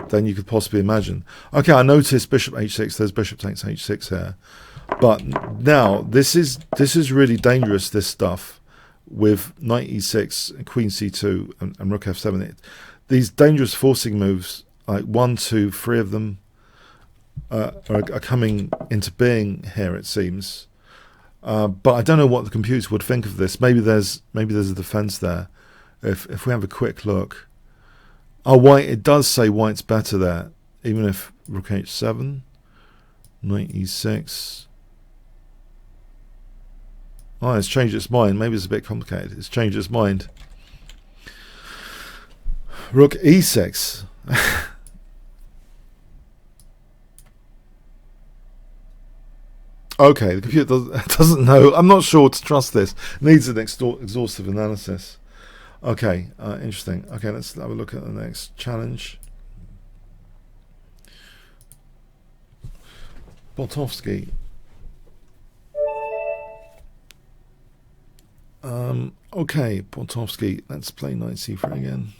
than you could possibly imagine. Okay, I noticed bishop h6, there's bishop takes h6 here. But now this is really dangerous, this stuff, with knight e6, queen c2 and rook f7. These dangerous forcing moves, like 1, 2, 3 of them are coming into being here, it seems. But I don't know what the computers would think of this. Maybe there's a defense there. If we have a quick look. Oh, white, it does say white's better there, even if rook h7, knight e6. Oh, it's changed its mind. Maybe it's a bit complicated. It's changed its mind. Rook e6. Okay, the computer doesn't know. I'm not sure to trust this. It needs an exhaustive analysis. Okay, interesting. Okay, let's have a look at the next challenge. Botovsky. Okay, Botovsky. Let's play knight c3 again.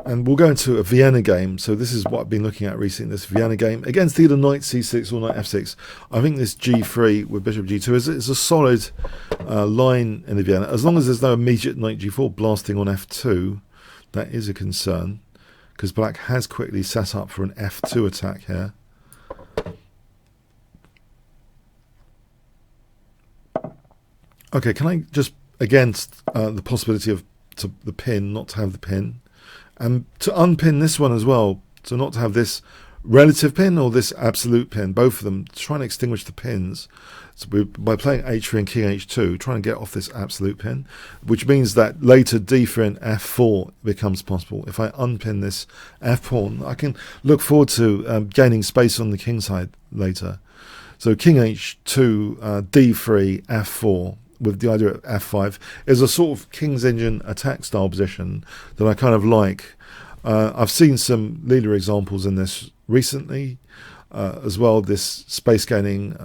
And we'll go into a Vienna game. So this is what I've been looking at recently, this Vienna game. Against either knight c6 or knight f6. I think this g3 with bishop g2 is a solid line in the Vienna. As long as there's no immediate knight g4 blasting on f2, that is a concern. Because black has quickly set up for an f2 attack here. Okay, can I just, against the possibility of the pin, not to have the pin, and to unpin this one as well, so not to have this relative pin or this absolute pin, both of them, trying to extinguish the pins. So by playing h3 and king h2, trying to get off this absolute pin, which means that later d3 and f4 becomes possible. If I unpin this f pawn, I can look forward to gaining space on the king side later. So king h2, d3, f4, with the idea of f5 is a sort of King's Engine attack style position that I kind of like. I've seen some leader examples in this recently as well, this space gaining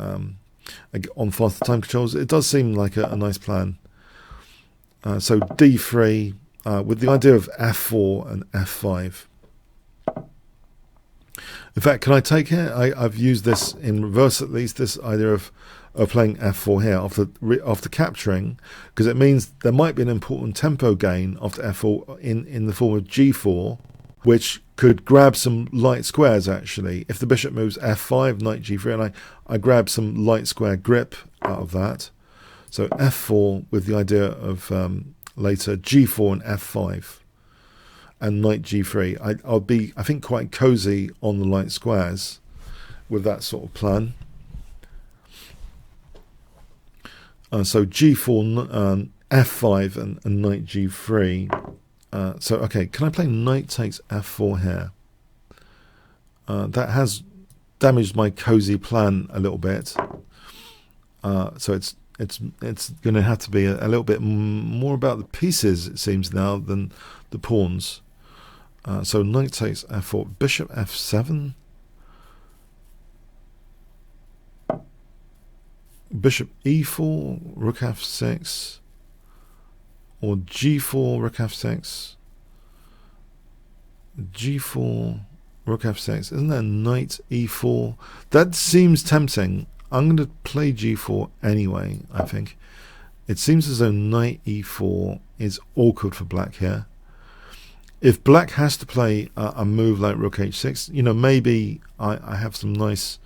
on faster time controls. It does seem like a nice plan. So d3 with the idea of f4 and f5. In fact, can I take here? I've used this in reverse at least, this idea of playing f4 here after capturing, because it means there might be an important tempo gain after f4 in the form of g4, which could grab some light squares actually. If the bishop moves f5, knight g3, and I grab some light square grip out of that. So f4 with the idea of later g4 and f5. And knight g3. I'll be, I think, quite cozy on the light squares with that sort of plan. So g4, f5, and knight g3. So okay, can I play knight takes f4 here? That has damaged my cozy plan a little bit. So it's going to have to be a little bit more about the pieces, it seems now, than the pawns. So knight takes f4, bishop f7, bishop e4, rook f6, or g4, rook f6, g4, rook f6. Isn't that knight e4? That seems tempting. I'm going to play g4 anyway, I think. It seems as though knight e4 is awkward for black here. If black has to play a move like rook h6, you know, maybe I have some nice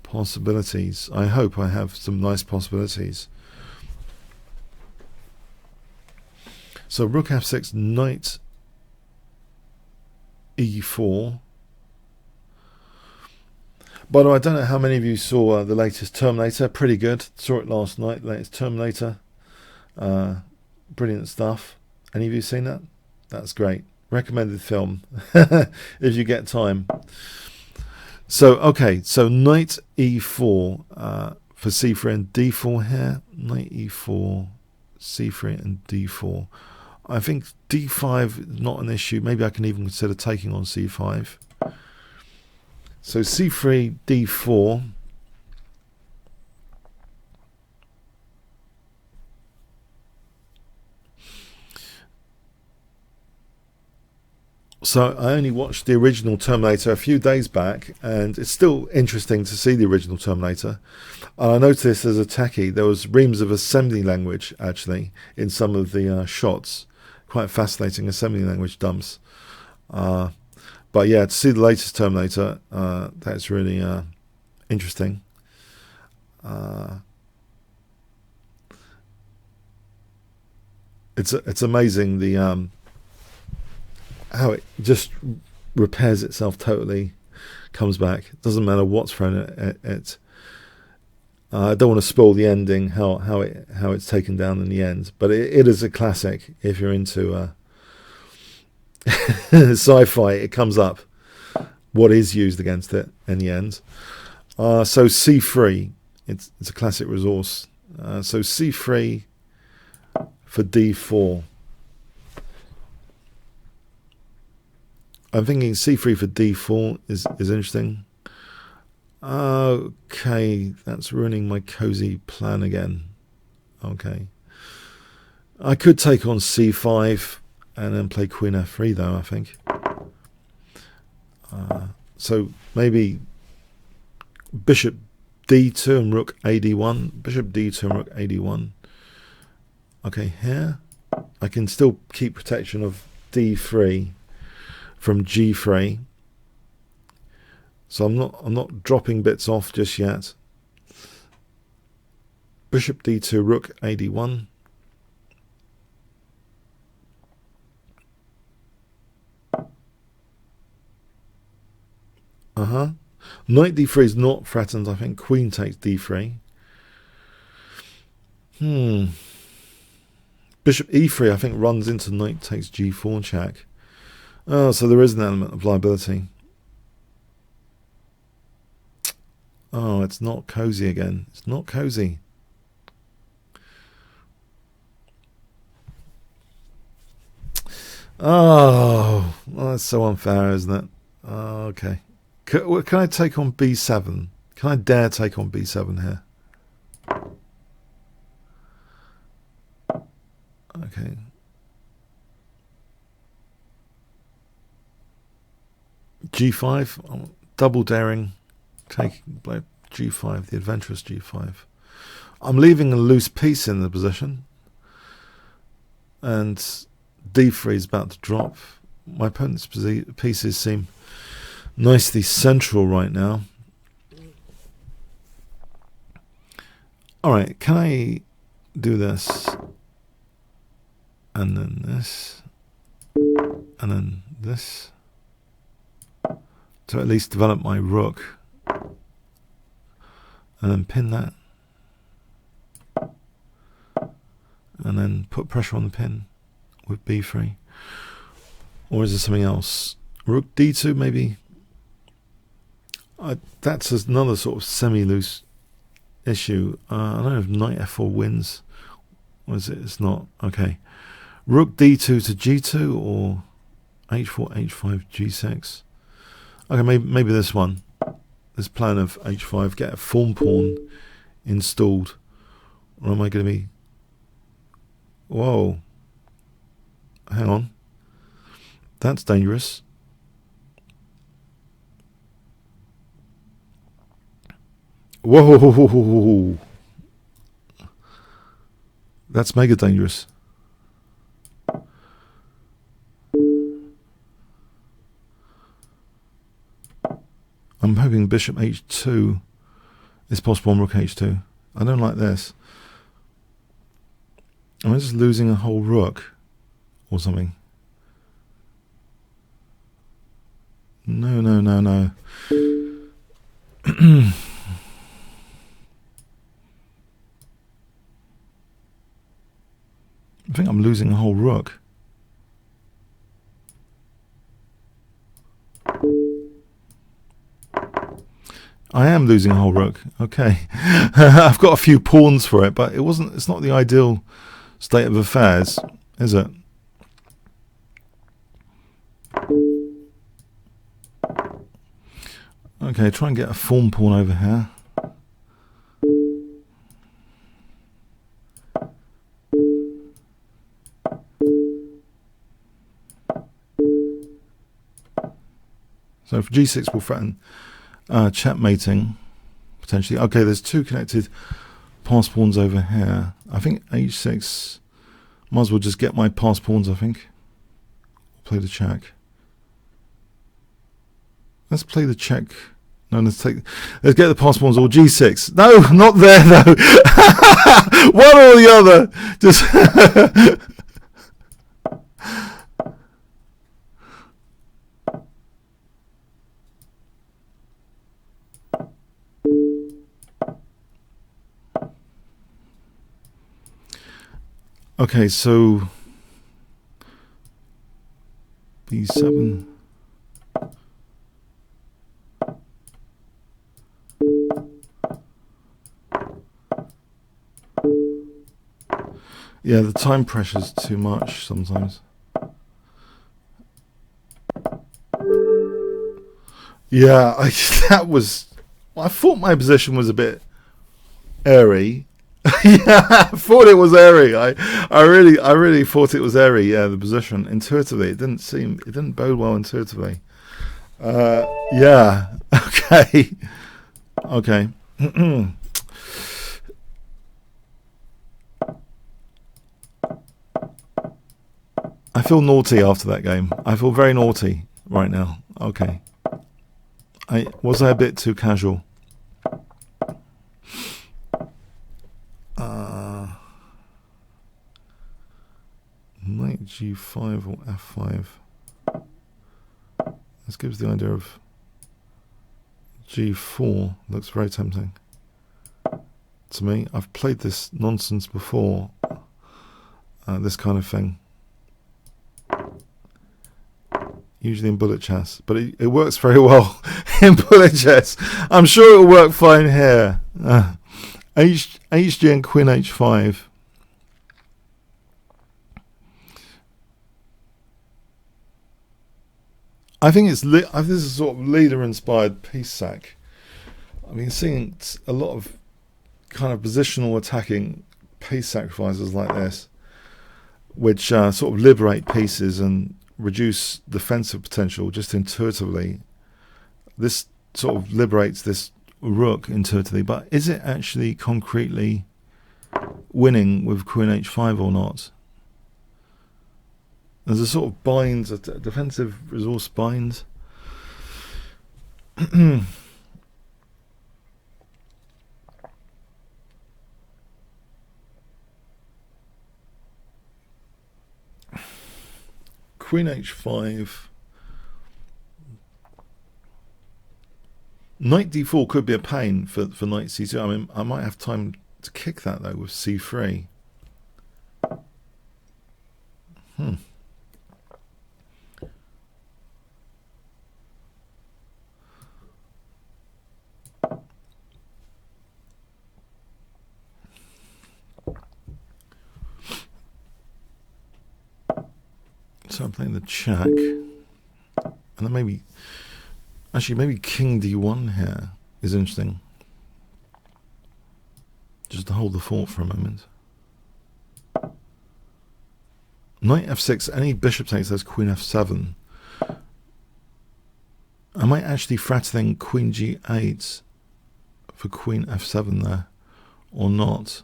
possibilities. I hope I have some nice possibilities. So rook f6, knight e4. By the way, I don't know how many of you saw the latest Terminator. Pretty good. Saw it last night, latest Terminator. Brilliant stuff. Any of you seen that? That's great. Recommended film if you get time. So okay, so knight e4 for c3 and d4 here. Knight e4, c3 and d4. I think d5 is not an issue. Maybe I can even consider taking on c5. So c3, d4. So I only watched the original Terminator a few days back, and it's still interesting to see the original Terminator. I noticed as a techie there was reams of assembly language actually in some of the shots. Quite fascinating assembly language dumps. But yeah, to see the latest Terminator, that's really interesting. It's amazing the how it just repairs itself totally, comes back. It doesn't matter what's thrown at it. I don't want to spoil the ending, how it's taken down in the end, but it is a classic. If you're into sci-fi, it comes up what is used against it in the end. So c3, it's a classic resource. So c3 for d4. I'm thinking c3 for d4 is interesting. Okay, that's ruining my cozy plan again. Okay. I could take on c5 and then play queen f3 though, I think. So maybe bishop d2 and rook ad1. Bishop d2 and rook ad1. Okay, here I can still keep protection of d3 from g3. So I'm not dropping bits off just yet. Bishop d2, rook ad1. Knight d3 is not threatened. I think queen takes d3. Bishop e3 I think runs into knight takes g4 check. Oh, so there is an element of liability. Oh, it's not cozy again. It's not cozy. Oh, well, that's so unfair, isn't it? Okay. Can I take on b7? Can I dare take on b7 here? Okay. g5. I'm double daring. Taking g5, the adventurous g5. I'm leaving a loose piece in the position. And d3 is about to drop. My opponent's pieces seem nicely central right now. Alright, can I do this? And then this. And then this. To at least develop my rook. And then pin that. And then put pressure on the pin with b3. Or is there something else? Rook d2 maybe? That's another sort of semi-loose issue. I don't know if knight f4 wins. Or is it? It's not. Okay. Rook d2 to g2 or h4, h5, g6. Okay, maybe this one. This plan of h5, get a form pawn installed. Or am I going to be... Whoa. Hang on. That's dangerous. Whoa. That's mega dangerous. I'm hoping bishop h2 is possible on rook h2. I don't like this. Am I just losing a whole rook or something? No. I think I'm losing a whole rook. I am losing a whole rook. Okay. I've got a few pawns for it, but it's not the ideal state of affairs, is it? Okay, try and get a form pawn over here. So for g6 will threaten checkmating, potentially. Okay, there's two connected pass pawns over here. I think h6, might as well just get my pass pawns, I think. Play the check. Let's play the check. No, let's get the pass pawns, or g6. No, not there though. One or the other. Just... Okay, so b7. Yeah, the time pressure's too much sometimes. Yeah, I thought my position was a bit airy. Yeah, I thought it was airy. I really thought it was airy. Yeah, the position intuitively, it didn't bode well intuitively. Yeah. Okay. Okay. I feel naughty after that game. I feel very naughty right now. Okay. Was I a bit too casual? Knight g5 or f5. This gives the idea of g4. Looks very tempting to me. I've played this nonsense before. This kind of thing. Usually in bullet chess, but it works very well in bullet chess. I'm sure it'll work fine here. HG and queen h5. I think this is a sort of leader-inspired piece sack. I've been seeing a lot of kind of positional attacking piece sacrifices like this, which sort of liberate pieces and reduce defensive potential just intuitively. This sort of liberates this rook intuitively, but is it actually concretely winning with queen h5 or not? There's a sort of bind, a defensive resource bind. Queen h5. Knight d4 could be a pain for knight c2. I mean, I might have time to kick that though with c3. So I'm playing the check, and then maybe king d1 here is interesting, just to hold the fort for a moment. Knight f6, any bishop takes, there's queen f7. I might actually threaten queen g8 for queen f7 there, or not.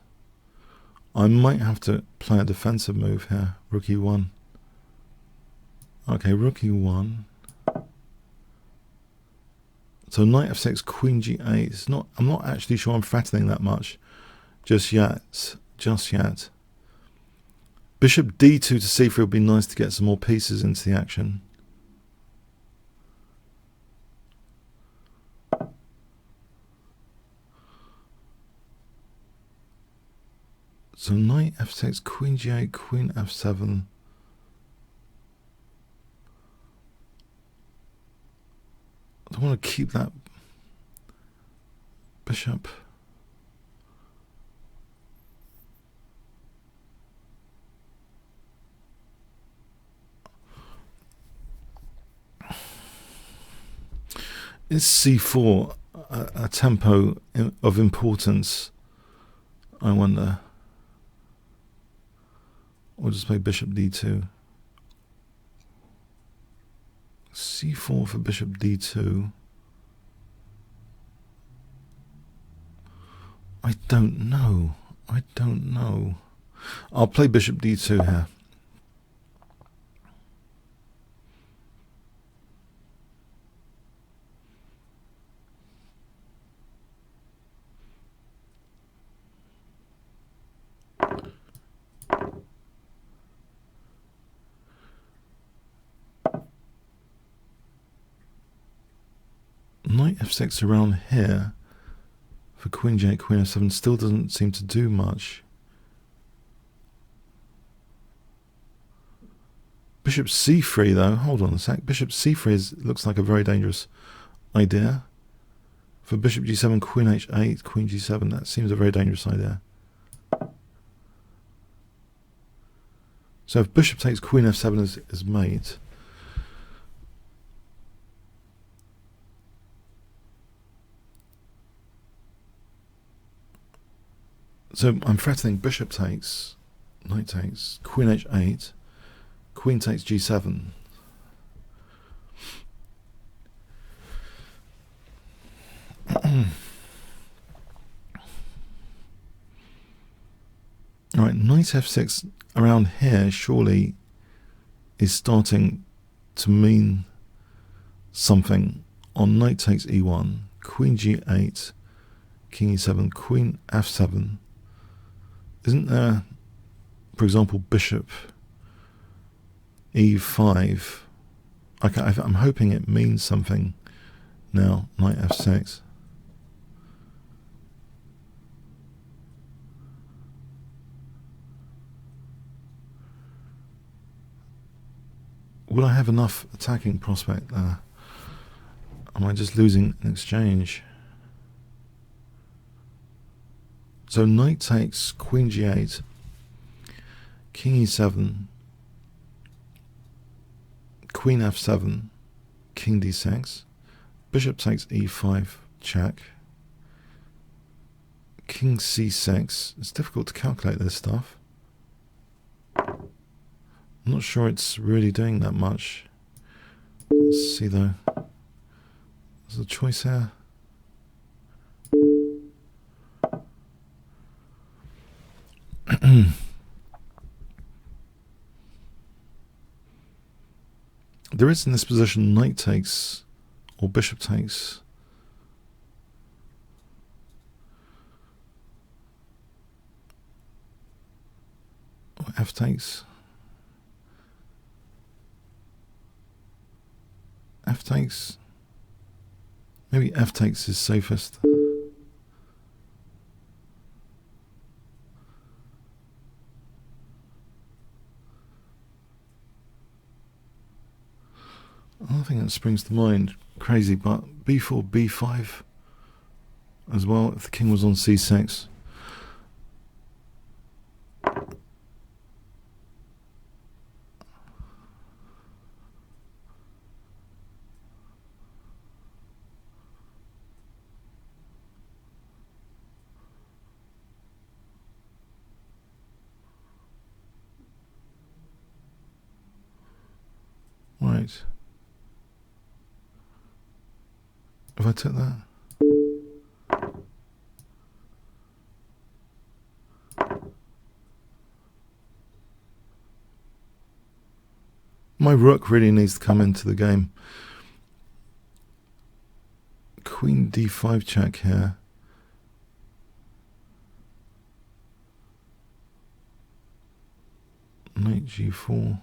I might have to play a defensive move here, rook e1. Okay, rook e1. So knight f6, queen g8. It's not. I'm not actually sure I'm threatening that much, just yet. Bishop d2 to c3 would be nice to get some more pieces into the action. So knight f6, queen g8, queen f7. I want to keep that bishop. Is c4 a tempo of importance? I wonder. Or just play bishop d2. c4 for bishop d2. I don't know. I'll play bishop d2 here. Knight f6 around here for queen j8, queen f7 still doesn't seem to do much. Bishop c3 though, hold on a sec. Bishop c3 looks like a very dangerous idea. For bishop g7, queen h8, queen g7, that seems a very dangerous idea. So if bishop takes, queen f7 is mate. So I'm threatening bishop takes, knight takes, queen h8, queen takes g7. Alright, knight f6 around here surely is starting to mean something on knight takes e1, queen g8, king e7, queen f7. Isn't there, for example, bishop e5? I'm hoping it means something now, knight f6. Will I have enough attacking prospect there? Am I just losing an exchange? So knight takes, queen g8, king e7, queen f7, king d6, bishop takes e5 check, king c6. It's difficult to calculate this stuff. I'm not sure it's really doing that much. Let's see though. There's a choice here. There is in this position knight takes or bishop takes. Or f takes. F takes. Maybe f takes is safest. I think that springs to mind. Crazy, but b4, b5 as well if the king was on c6. Right. If I took that. My rook really needs to come into the game. Queen d5 check here. Knight g4.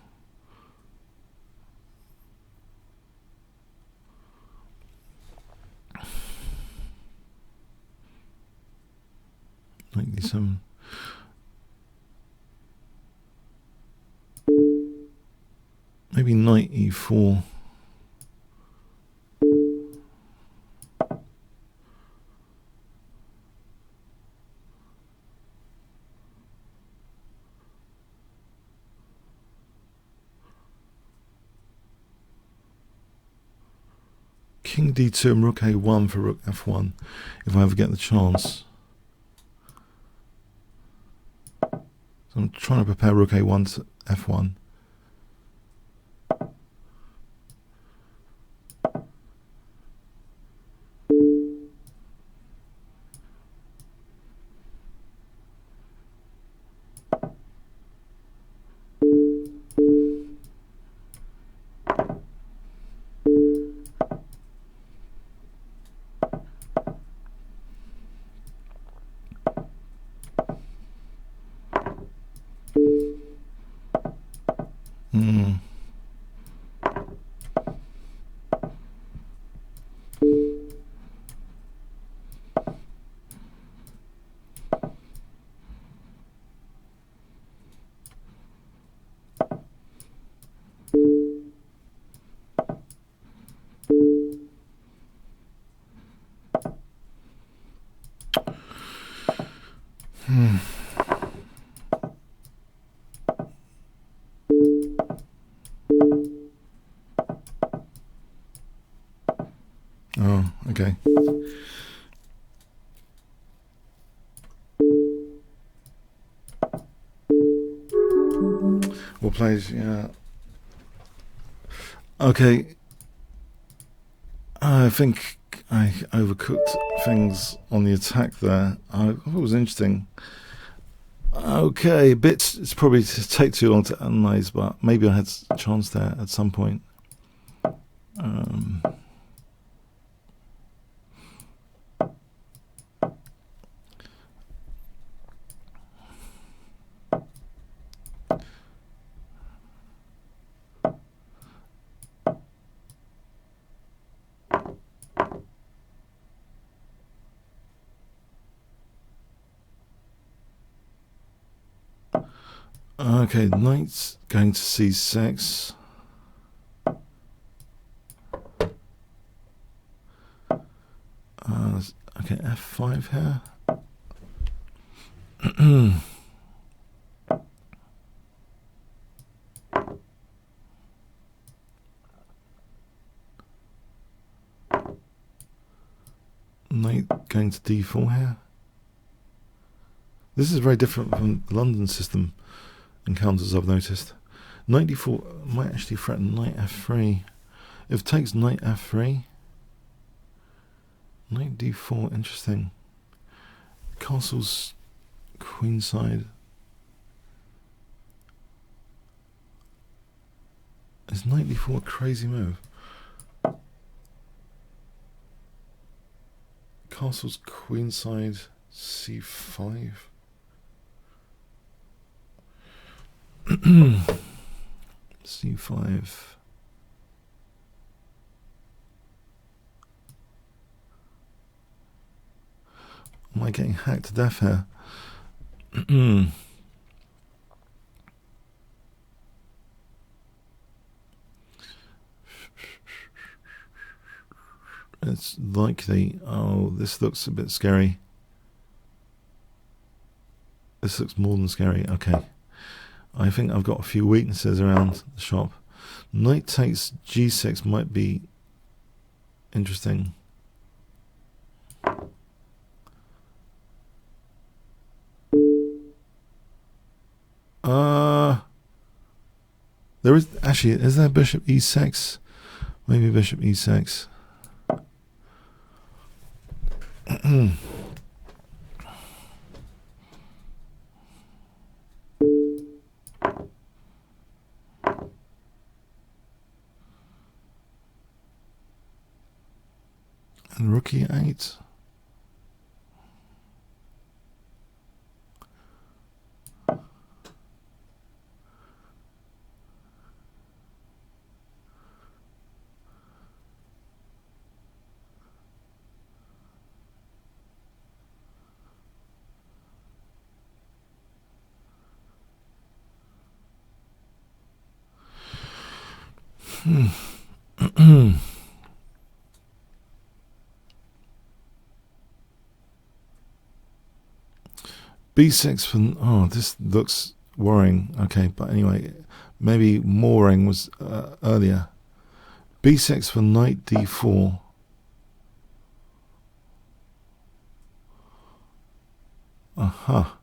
Knight d7. Maybe knight e4. King d2 and rook a1 for rook f1 if I ever get the chance. So I'm trying to prepare rook a1 to f1. Oh, okay. Well, plays, yeah. Okay. I think I overcooked things on the attack there. I thought it was interesting. Okay, bits. It's probably to take too long to analyze, but maybe I had a chance there at some point. Okay, knight's going to c6. Okay, f5 here. 8 going to d4 here. This is very different from the London system encounters I've noticed. Knight d4 might actually threaten knight f3. If it takes knight f3, knight d4, interesting. Castle's queenside. Is knight d4 a crazy move? Castle's queenside c5. c5. Am I getting hacked to death here? It's likely. Oh, this looks a bit scary. This looks more than scary. Okay. I think I've got a few weaknesses around the shop. Knight takes g6 might be interesting. There is actually, is there bishop e6? Maybe bishop e6. And rook e8. b6 for, oh, this looks worrying. Okay, but anyway, maybe more worrying was earlier. b6 for knight d4. Aha.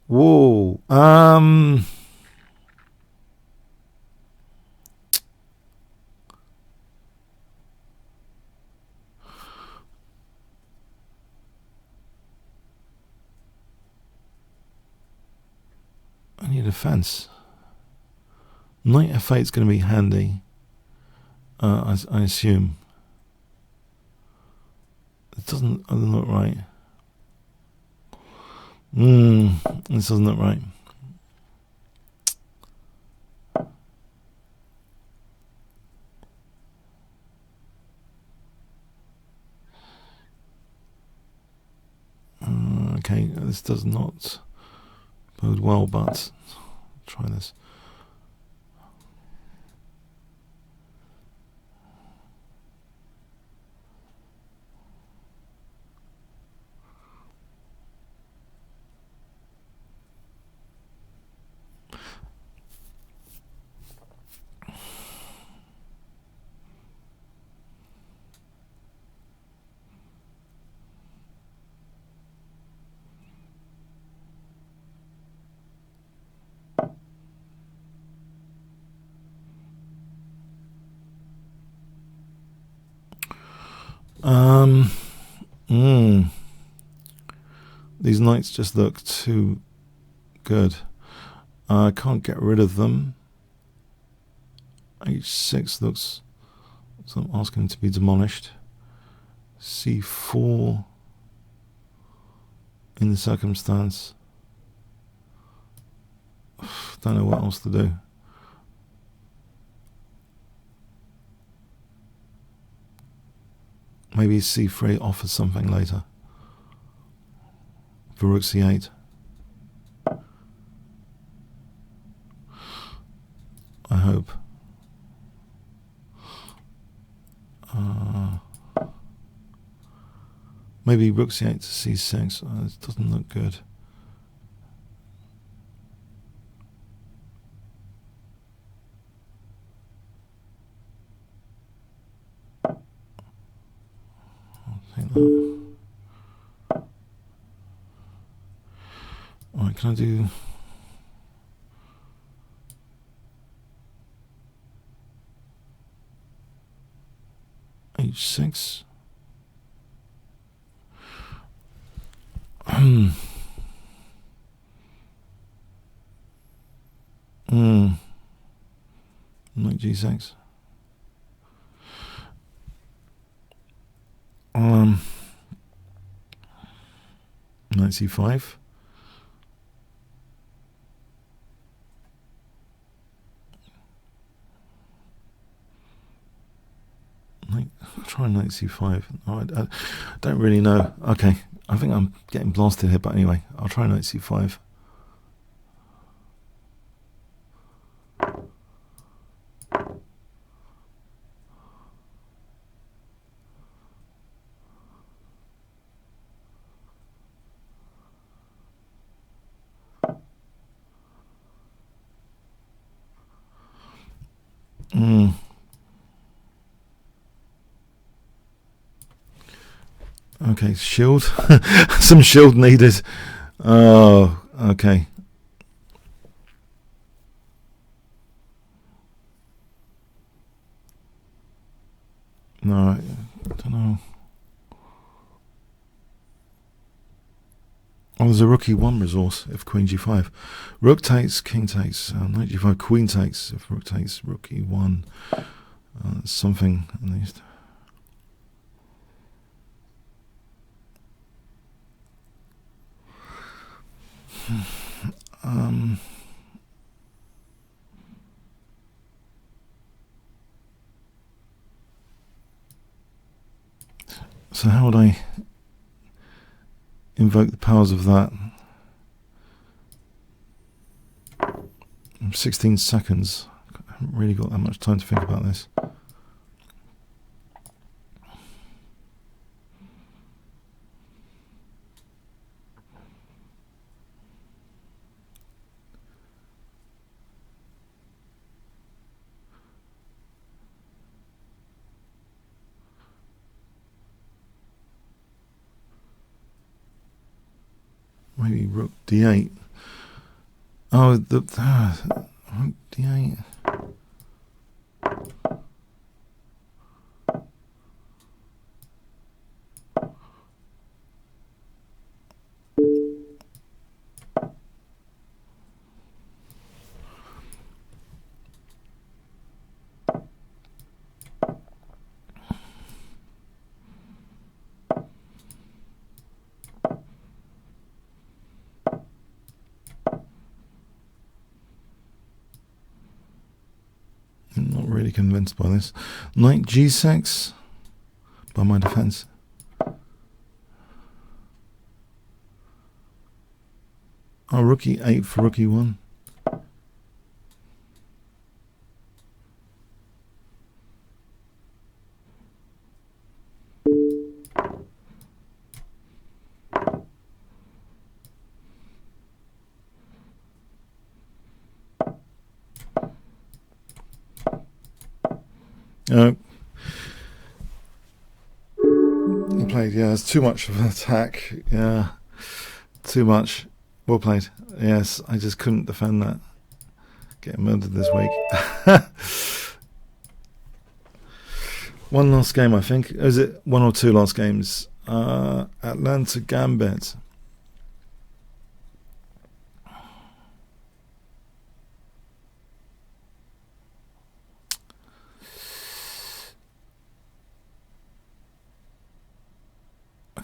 Whoa. I need a fence. Knight f8 is going to be handy. I assume. It doesn't look right. This doesn't look right. Okay, this does not bode well, but try this. These knights just look too good. I can't get rid of them. h6 looks, so I'm asking to be demolished. c4 in the circumstance. Don't know what else to do. Maybe c3 offers something later. For rook c8. I hope. Maybe rook c8 to c6. It doesn't look good. I'll take that. Alright, can I do... h6? Knight g6. Knight c5. Try knight c5. Oh, I don't really know. Okay, I think I'm getting blasted here, but anyway, I'll try knight c5. Okay, shield. Some shield needed. Oh, okay. No, I don't know. Oh, there's a rook e1 resource if queen g5. Rook takes, king takes, knight g5, queen takes. If rook takes, rook e1. Something at least. So how would I invoke the powers of that? 16 seconds. I haven't really got that much time to think about this. Maybe rook d8. Oh, rook d8. I'm not really convinced by this. Knight g6 by my defense. Oh, rook e8 for rook e1. Well played, yeah, it's too much of an attack. Yeah, too much. Well played. Yes, I just couldn't defend that. Getting murdered this week. One last game, I think. Is it one or two last games? Atlanta Gambit.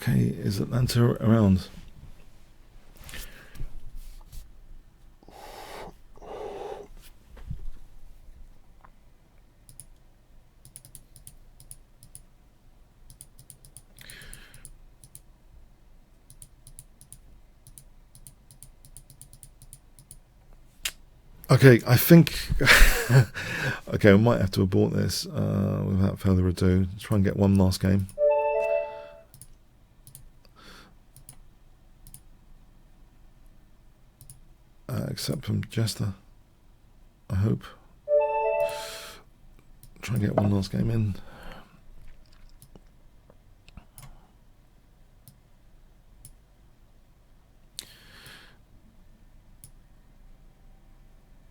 Okay, is Atlanta around? Okay, I think... okay, we might have to abort this without further ado. Let's try and get one last game. except from Jester, I hope. Try and get one last game in.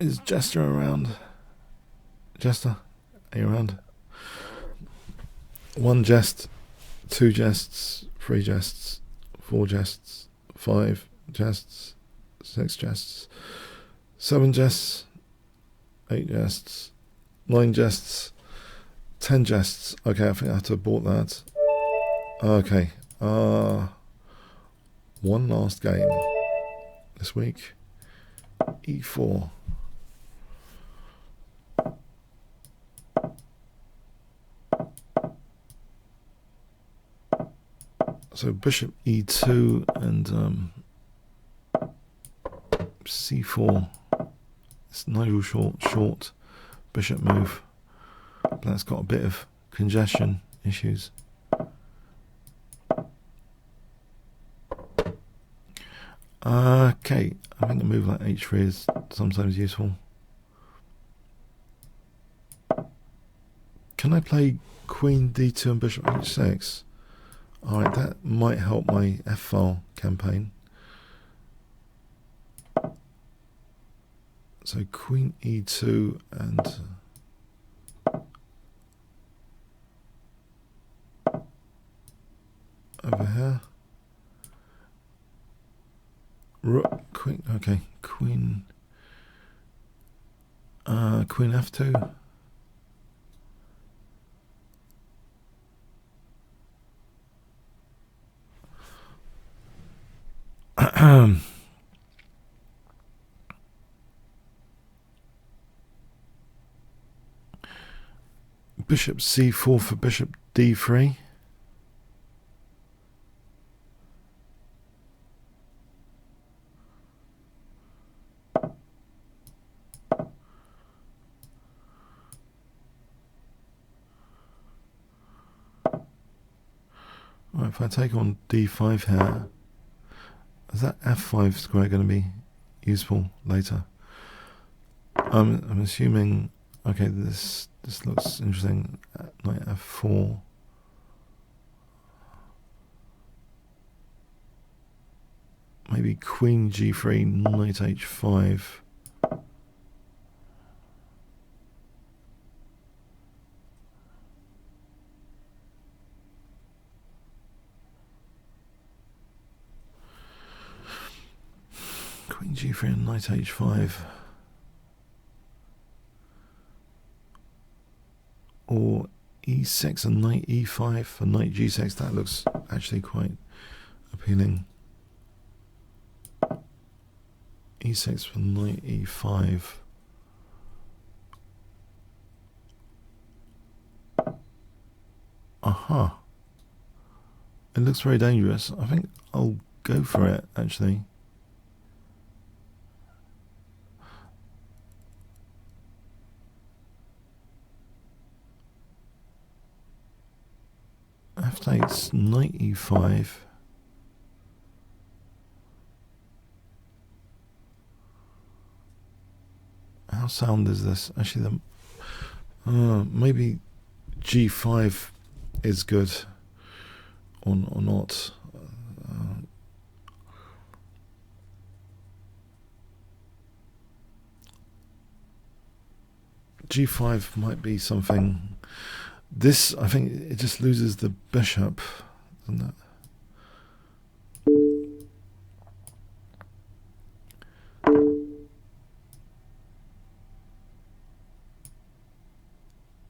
Is Jester around? Jester, are you around? 1 jest, 2 jests, 3 jests, 4 jests, 5 jests, 6 jests, 7 jests, 8 jests, 9 jests, 10 jests. Okay, I think I have to abort that. Okay, one last game this week. E4. So bishop e2 and c4. It's Nigel short bishop move. That's got a bit of congestion issues. Okay, I think a move like h3 is sometimes useful. Can I play queen d2 and bishop h6? Alright, that might help my f-file campaign. So queen e2 and over here. Rook, queen, okay, queen f2. Bishop c4 for bishop d3. Right, if I take on d5 here, is that f5 square going to be useful later? I'm assuming. Okay, this looks interesting. Knight f4. Maybe queen g3, knight h5. Queen g3 and knight h5. Or e6 and knight e5 for knight g6. That looks actually quite appealing. e6 for knight e5. Aha. It looks very dangerous. I think I'll go for it, actually. f8's knight e5. How sound is this? Actually, maybe g5 is good or not. G5 might be something. This, I think, it just loses the bishop, doesn't it?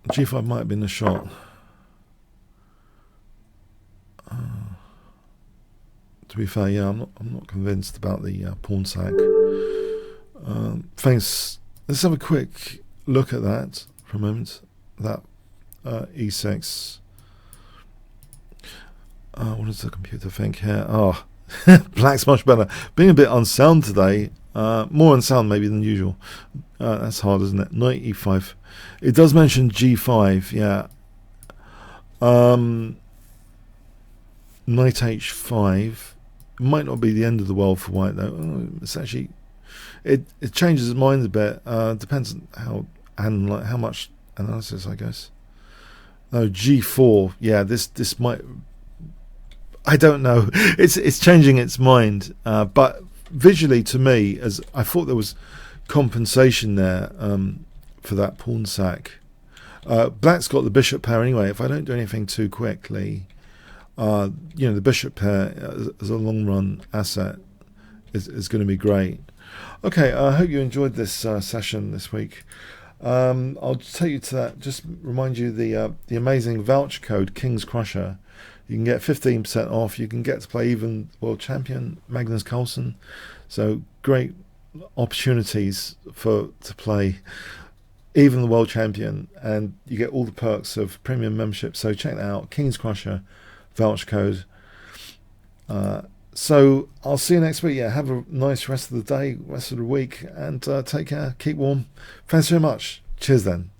G5 might have been a shot. To be fair, yeah, I'm not convinced about the pawn sack. Thanks. Let's have a quick look at that for a moment. That e6. What does the computer think here? Oh, black's much better. Being a bit unsound today. More unsound maybe than usual. That's hard, isn't it? Knight e5. It does mention g5, yeah. Knight h5. It might not be the end of the world for white though. It's actually, it changes his mind a bit. Depends on how much analysis, I guess. No, G4. Yeah, this might. I don't know. It's changing its mind. But visually, to me, as I thought there was compensation there for that pawn sack. Black's got the bishop pair anyway. If I don't do anything too quickly, the bishop pair as a long run asset is going to be great. Okay, I hope you enjoyed this session this week. I'll take you to that. Just remind you the amazing voucher code Kingscrusher. You can get 15% off. You can get to play even world champion Magnus Carlsen. So great opportunities to play even the world champion, and you get all the perks of premium membership. So check that out, Kingscrusher voucher code. So I'll see you next week. Yeah, have a nice rest of the day, rest of the week, and take care. Keep warm. Thanks very much. Cheers then.